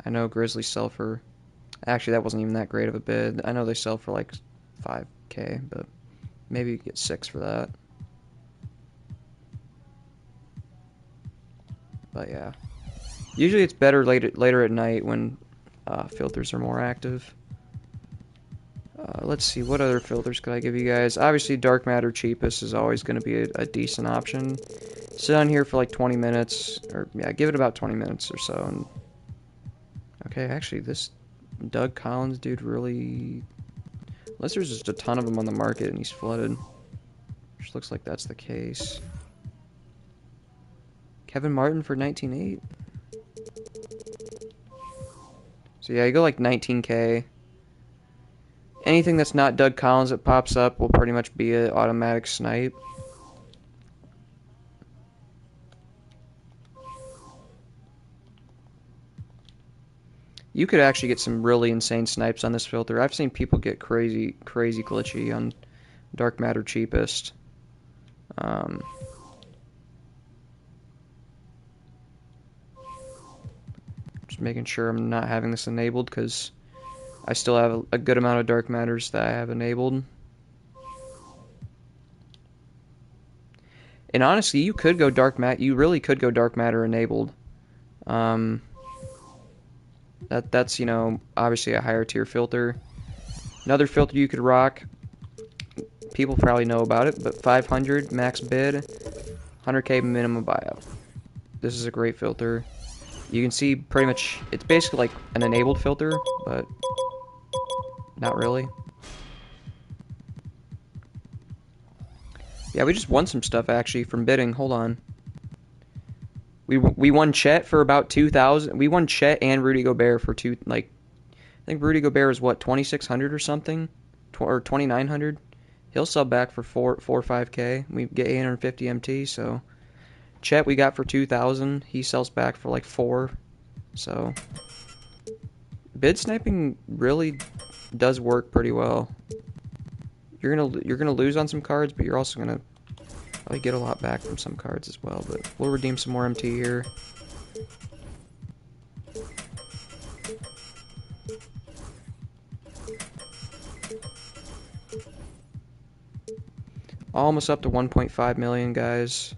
I know Grizzlies sell for... Actually, that wasn't even that great of a bid. I know they sell for like 5K, but maybe you could get 6 for that. But yeah. Usually it's better later at night when filters are more active. Let's see, what other filters could I give you guys? Obviously, dark matter cheapest is always going to be a decent option. Sit on here for like 20 minutes, or yeah, give it about 20 minutes or so. And okay, actually, this Doug Collins dude really... Unless there's just a ton of them on the market and he's flooded. Which looks like that's the case. Kevin Martin for 19.8. So yeah, you go like 19K. Anything that's not Doug Collins that pops up will pretty much be an automatic snipe. You could actually get some really insane snipes on this filter. I've seen people get crazy glitchy on dark matter cheapest. Just making sure I'm not having this enabled because I still have a good amount of dark matters that I have enabled. And honestly, you could go dark matter. You really could go dark matter enabled. That's you know, obviously a higher tier filter. Another filter you could rock. People probably know about it, but 500 max bid, 100K minimum buyout. This is a great filter. You can see pretty much it's basically like an enabled filter, but not really. Yeah, we just won some stuff actually from bidding. Hold on. We won Chet for about 2,000. We won Chet and Rudy Gobert for I think Rudy Gobert is what, 2,600 or something, or 2,900. He'll sell back for 4 or 5K. We get 850 MT. So Chet we got for 2,000. He sells back for like 4. So bid sniping really does work pretty well. You're gonna lose on some cards, but you're also gonna probably get a lot back from some cards as well. But we'll redeem some more MT here. Almost up to 1.5 million, guys.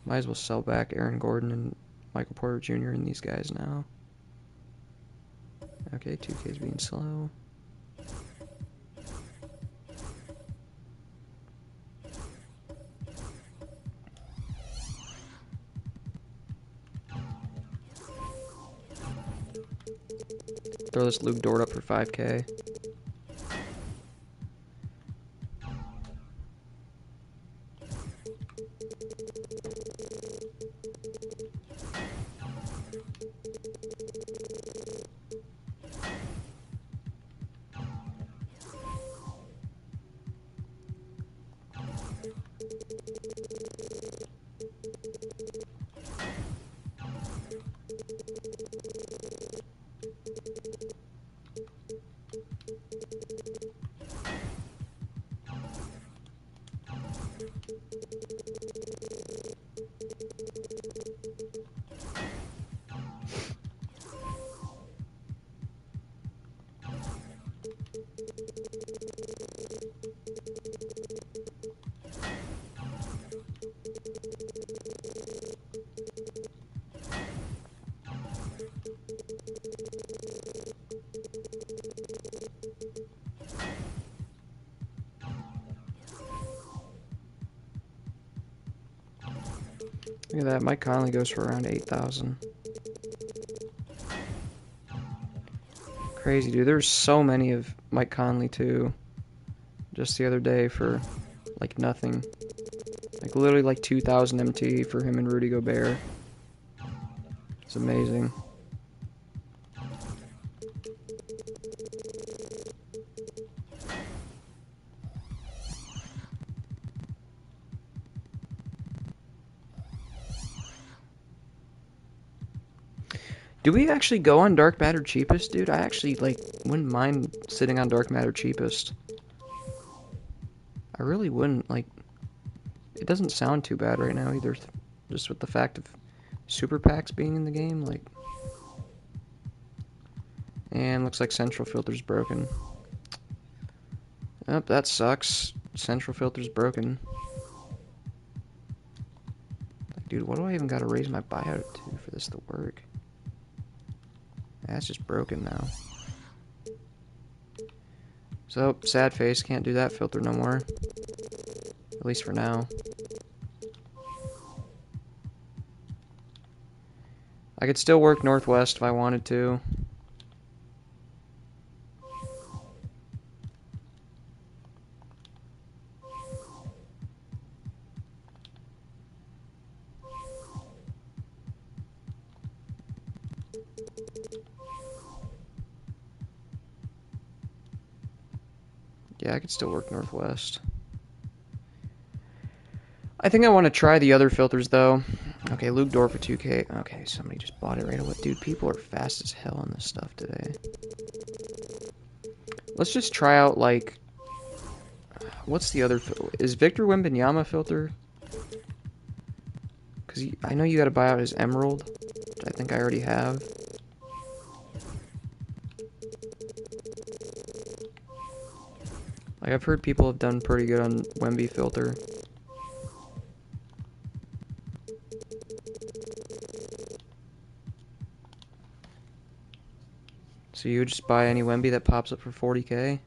Might as well sell back Aaron Gordon and Michael Porter Jr. and these guys now. Okay, 2K's being slow. Throw this Luke Dort up for 5K. Look at that, Mike Conley goes for around 8,000. Crazy, dude. There's so many of Mike Conley, too. just the other day for like nothing. Like literally like 2,000 MT for him and Rudy Gobert. It's amazing. Do we actually go on Dark Matter cheapest, dude? I actually, like, wouldn't mind sitting on Dark Matter cheapest. I really wouldn't, like, it doesn't sound too bad right now either. Just with the fact of super packs being in the game, like. And looks like central filter's broken. Yep, that sucks. Central filter's broken. Like, dude, what do I even gotta raise my buyout to for this to work? That's just broken now. So, sad face, can't do that filter no more. At least for now. I could still work northwest if I wanted to. Yeah, I could still work northwest. I think I want to try the other filters, though. Okay, Luke Door for 2K. Okay, somebody just bought it right away. Dude, people are fast as hell on this stuff today. Let's just try out, like... What's the other... Is Victor Wembanyama filter? Because I know you gotta buy out his Emerald, which I think I already have. Like, I've heard people have done pretty good on Wemby filter. So you would just buy any Wemby that pops up for 40k?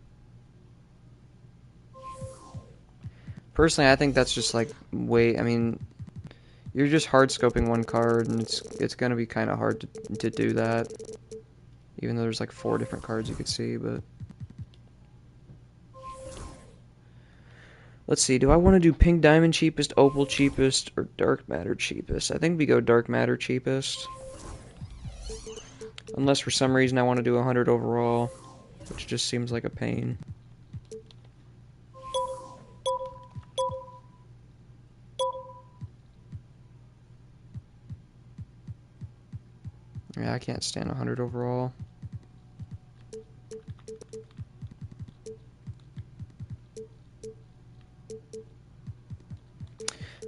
Personally, I think that's just like I mean, you're just hard scoping one card, and it's gonna be kind of hard to do that. Even though there's like 4 different cards you could see, but let's see. Do I want to do Pink Diamond cheapest, Opal cheapest, or Dark Matter cheapest? I think we go Dark Matter cheapest. Unless for some reason I want to do 100 overall, which just seems like a pain. Yeah, I can't stand 100 overall.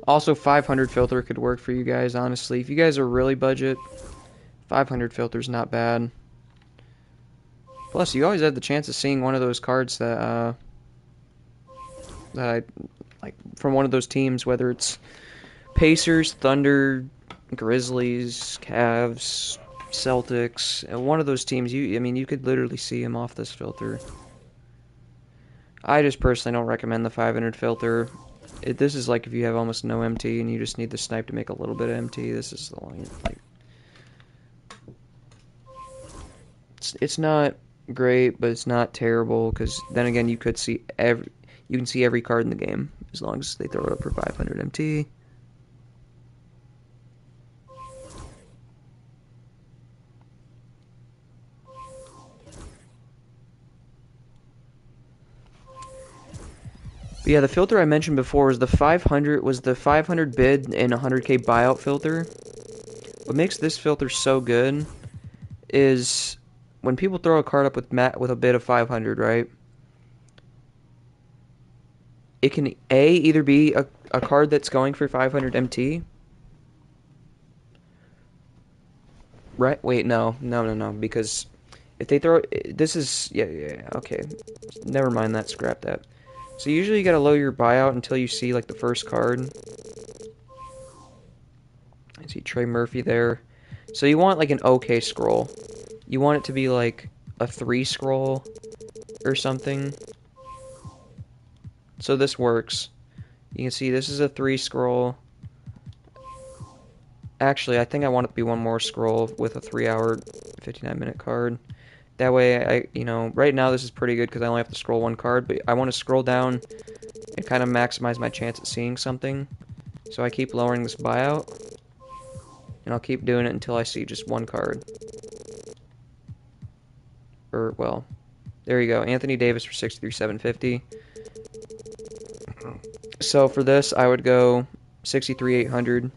Also, 500 filter could work for you guys, honestly. If you guys are really budget, 500 filter's not bad. Plus, you always have the chance of seeing one of those cards that I like from one of those teams, whether it's Pacers, Thunder, Grizzlies, Cavs, Celtics, and one of those teams. I mean, you could literally see him off this filter. I just personally don't recommend the 500 filter. This is like if you have almost no MT and you just need the snipe to make a little bit of MT. This is the one, like, it's not great, but it's not terrible, because then again, you can see every card in the game as long as they throw it up for 500 MT. But yeah, the filter I mentioned before was the 500 bid and 100k buyout filter. What makes this filter so good is when people throw a card up with a bid of 500, right? It can either be a card that's going for 500 MT. Right? Wait, no, because if they throw this is yeah, okay. Never mind that, scrap that. So usually you gotta lower your buyout until you see like the first card. I see Trey Murphy there. So you want like an okay scroll. You want it to be like a 3 scroll or something. So this works. You can see this is a 3 scroll. Actually, I think I want it to be one more scroll with a 3 hour, 59 minute card. That way, right now this is pretty good because I only have to scroll one card, but I want to scroll down and kind of maximize my chance at seeing something. So I keep lowering this buyout, and I'll keep doing it until I see just one card. Or, well, there you go. Anthony Davis for 63,750. So for this, I would go 63,800,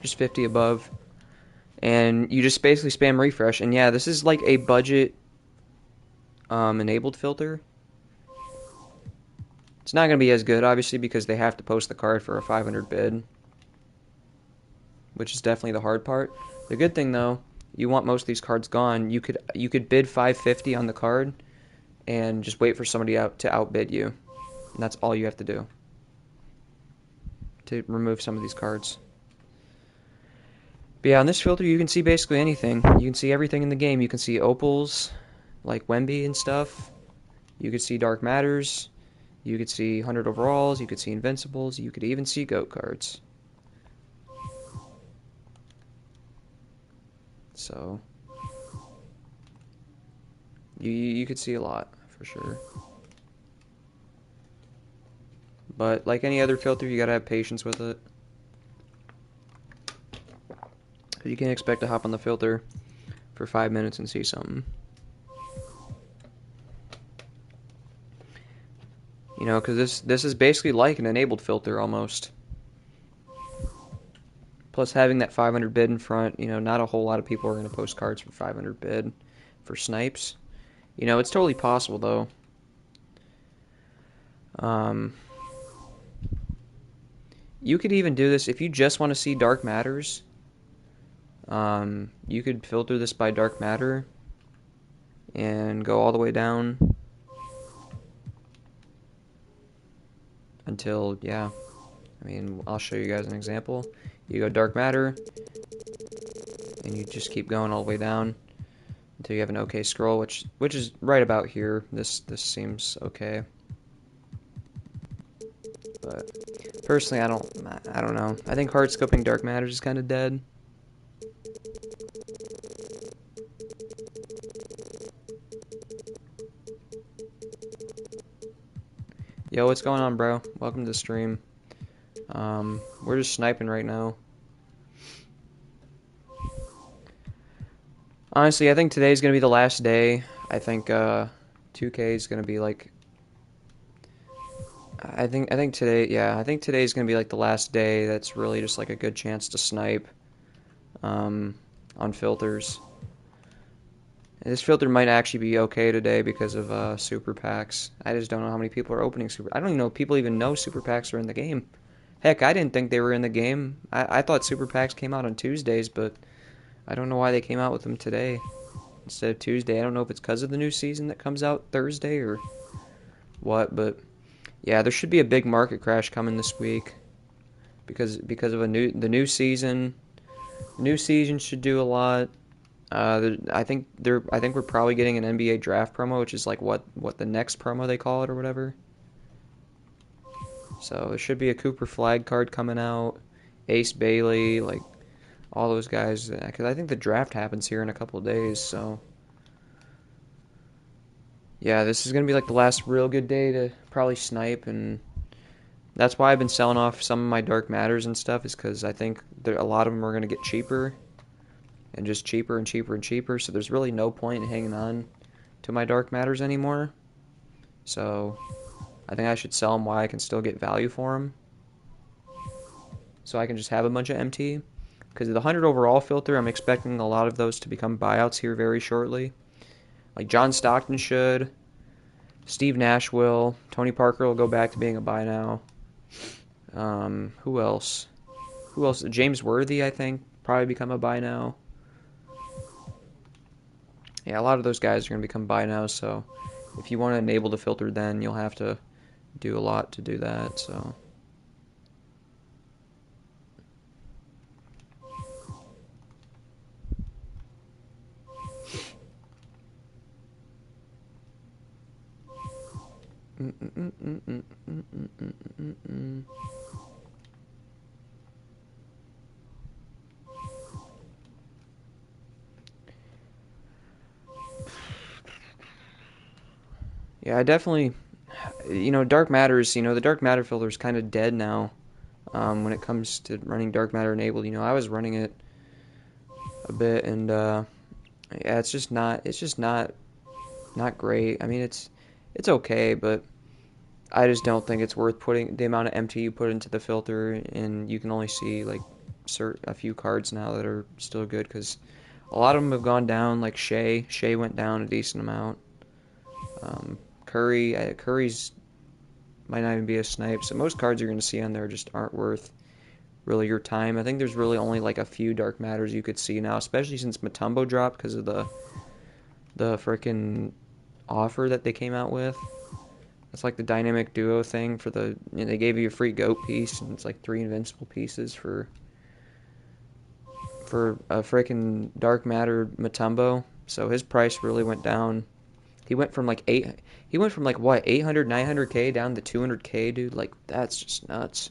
just 50 above. And you just basically spam refresh. And yeah, this is like a budget enabled filter. It's not going to be as good, obviously, because they have to post the card for a 500 bid, which is definitely the hard part. The good thing, though, you want most of these cards gone. You could bid 550 on the card and just wait for somebody to outbid you. And that's all you have to do to remove some of these cards. But yeah, on this filter, you can see basically anything. You can see everything in the game. You can see opals, like Wemby and stuff. You could see Dark Matters. You could see 100 overalls. You could see Invincibles. You could even see GOAT cards. So, you could see a lot, for sure. But like any other filter, you gotta have patience with it. You can't expect to hop on the filter for 5 minutes and see something. You know, because this is basically like an enabled filter almost. Plus having that 500 bid in front, not a whole lot of people are going to post cards for 500 bid for snipes. It's totally possible though. You could even do this if you just want to see Dark Matters. You could filter this by Dark Matter and go all the way down until, yeah, I'll show you guys an example. You go Dark Matter, and you just keep going all the way down until you have an okay scroll, which is right about here. This seems okay. But personally, I don't know. I think hard scoping Dark Matters is kind of dead. Yo, what's going on, bro? Welcome to the stream. We're just sniping right now. Honestly, I think today's gonna be the last day. I think 2K is gonna be like. I think today, yeah, I think today's gonna be like the last day. That's really just like a good chance to snipe, on filters. And this filter might actually be okay today because of super packs. I just don't know how many people are opening super. I don't even know if people even know super packs are in the game. Heck, I didn't think they were in the game. I thought super packs came out on Tuesdays, but I don't know why they came out with them today instead of Tuesday. I don't know if it's because of the new season that comes out Thursday or what, but yeah, there should be a big market crash coming this week because of the new season. The new season should do a lot. I think we're probably getting an NBA draft promo, which is like what the next promo they call it or whatever. So there should be a Cooper Flag card coming out, Ace Bailey, like all those guys, because I think the draft happens here in a couple of days. So yeah, this is gonna be like the last real good day to probably snipe, and that's why I've been selling off some of my Dark Matters and stuff, is because I think a lot of them are gonna get cheaper. And just cheaper and cheaper and cheaper, so there's really no point in hanging on to my Dark Matters anymore. So I think I should sell them while I can still get value for them, so I can just have a bunch of MT. Because of the 100 overall filter, I'm expecting a lot of those to become buyouts here very shortly. Like John Stockton should, Steve Nash will, Tony Parker will go back to being a buy now. Who else? James Worthy, I think, probably become a buy now. Yeah, a lot of those guys are going to become buy now, so if you want to enable the filter, then you'll have to do a lot to do that, so. Yeah, I definitely, dark matters, the dark matter filter is kind of dead now. When it comes to running dark matter enabled, I was running it a bit, and yeah, it's just not great. I mean, it's okay, but I just don't think it's worth putting the amount of MT you put into the filter, and you can only see like a few cards now that are still good because a lot of them have gone down. Like Shea went down a decent amount. Curry's might not even be a snipe. So most cards you're going to see on there just aren't worth really your time. I think there's really only like a few dark matters you could see now, especially since Matumbo dropped because of the freaking offer that they came out with. It's like the dynamic duo thing for they gave you a free goat piece and it's like 3 invincible pieces for a freaking dark matter Matumbo. So his price really went down. He went from like what, 800 900k down to 200k, dude. Like that's just nuts.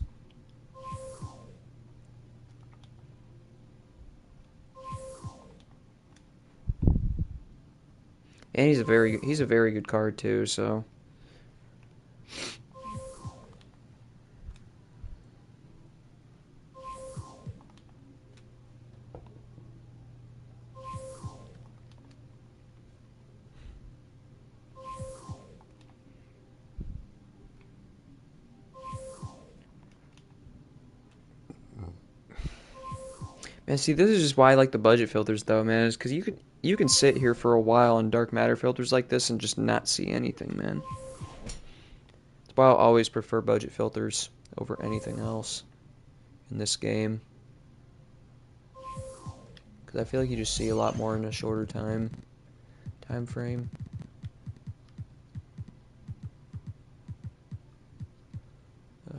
And he's a very good card too, so man, see, this is just why I like the budget filters, though, man. Is because you can sit here for a while on dark matter filters like this and just not see anything, man. That's why I'll always prefer budget filters over anything else in this game. Because I feel like you just see a lot more in a shorter time frame. Uh,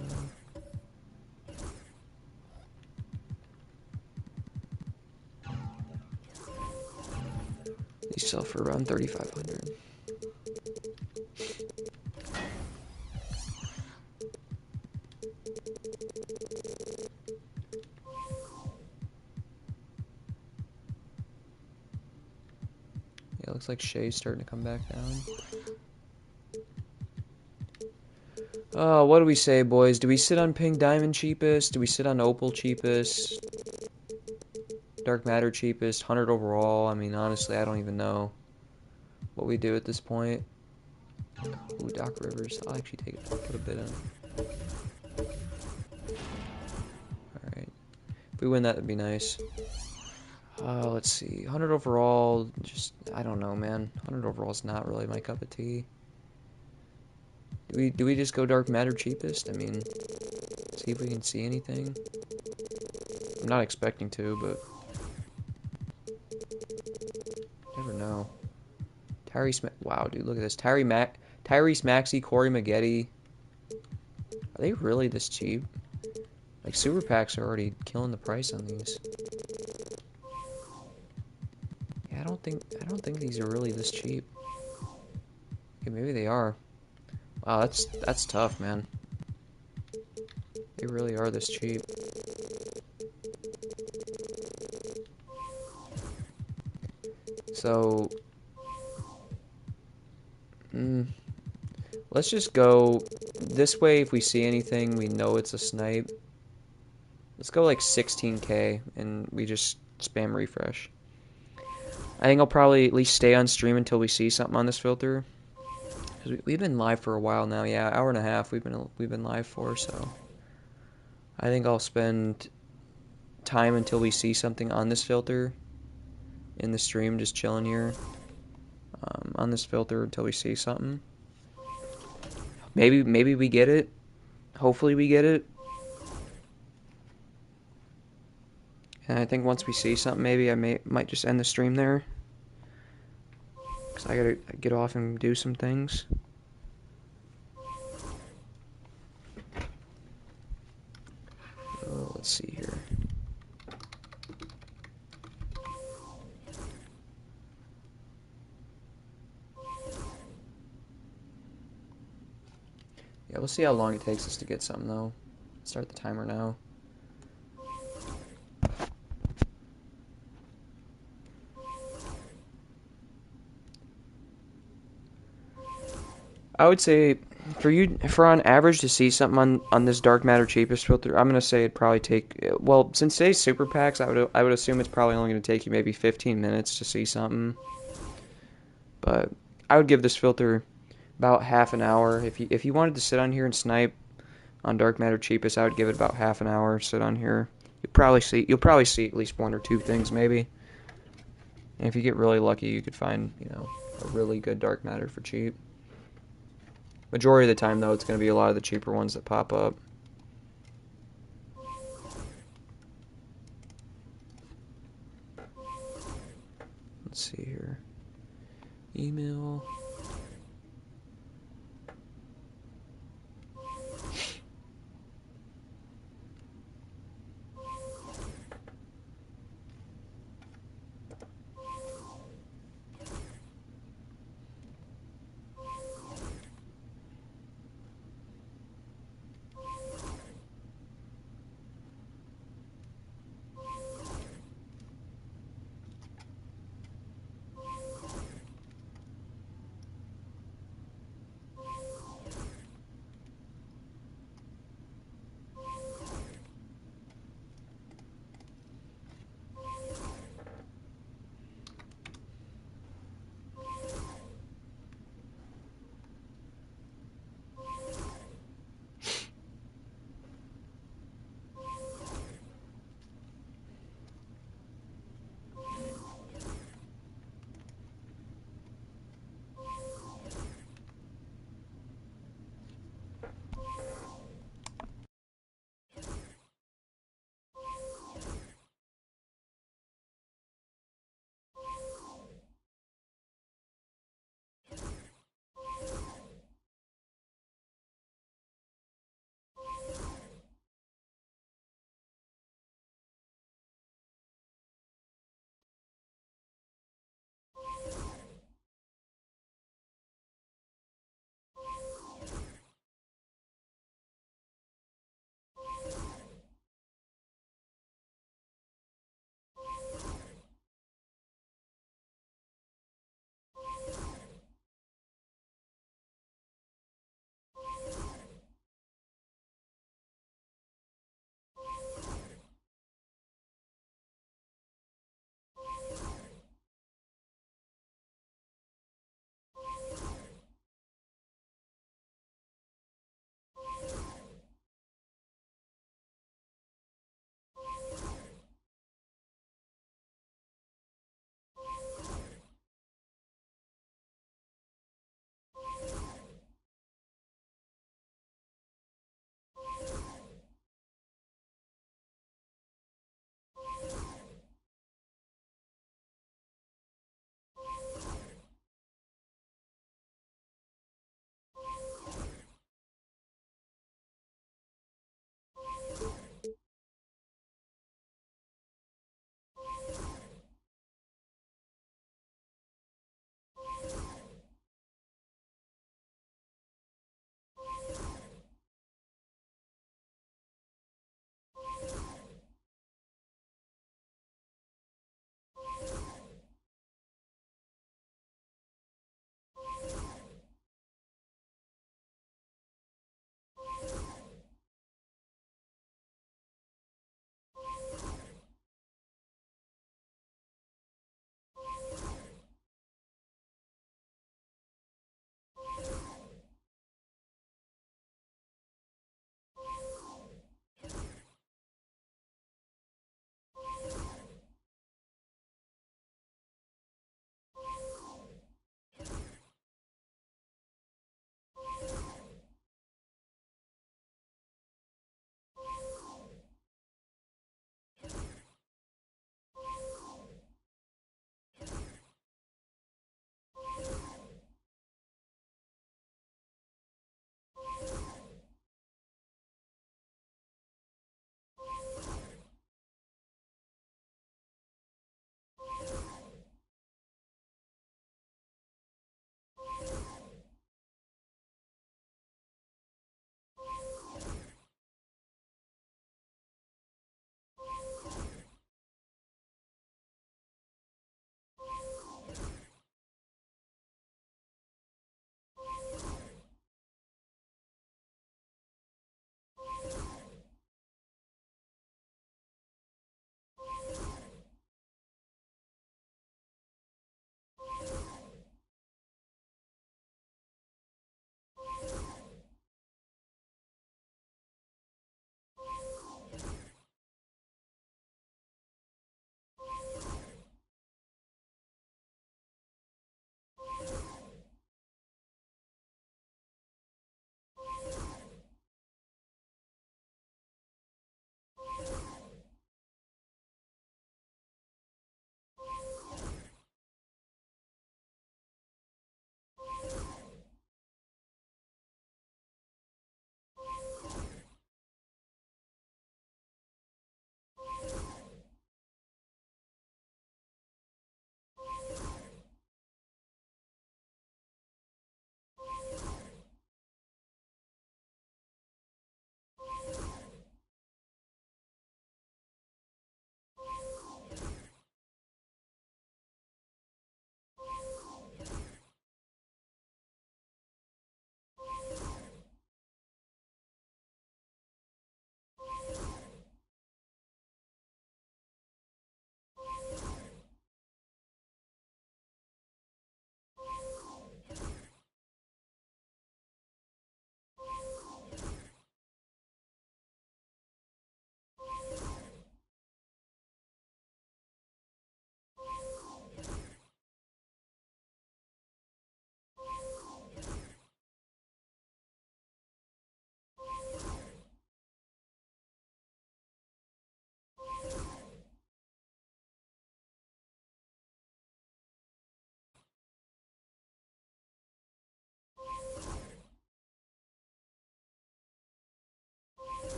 these sell for around 3,500. Yeah, it looks like Shea's starting to come back down. What do we say, boys? Do we sit on pink diamond cheapest? Do we sit on opal cheapest? Dark matter cheapest? 100 overall? I mean, honestly, I don't even know what we do at this point. Ooh, Doc Rivers. I'll actually put a bit on. Alright. If we win that, would be nice. Let's see. 100 overall, I don't know, man. 100 overall is not really my cup of tea. Do we just go dark matter cheapest? I mean, see if we can see anything. I'm not expecting to, but never know. Wow, dude, look at this. Tyrese Maxey, Corey Maggette. Are they really this cheap? Like, super packs are already killing the price on these. Yeah, I don't think these are really this cheap. Okay, maybe they are. Wow, that's tough, man. They really are this cheap. So, let's just go this way. If we see anything, we know it's a snipe. Let's go like 16k, and we just spam refresh. I think I'll probably at least stay on stream until we see something on this filter. Cause we've been live for a while now. Yeah, hour and a half we've been live for. So I think I'll spend time until we see something on this filter in the stream, just chilling here on this filter until we see something. Maybe we get it. Hopefully we get it. And I think once we see something, maybe I might just end the stream there. Because I gotta get off and do some things. Oh, let's see here. Yeah, we'll see how long it takes us to get something, though. Start the timer now. I would say for on average to see something on this dark matter cheapest filter, I'm gonna say it'd probably take, well, since today's super packs, I would assume it's probably only gonna take you maybe 15 minutes to see something. But I would give this filter about half an hour. If you wanted to sit on here and snipe on dark matter cheapest, I would give it about half an hour. Sit on here. You'll probably see at least one or two things maybe. And if you get really lucky, you could find a really good dark matter for cheap. Majority of the time though, it's going to be a lot of the cheaper ones that pop up. Let's see here. Email.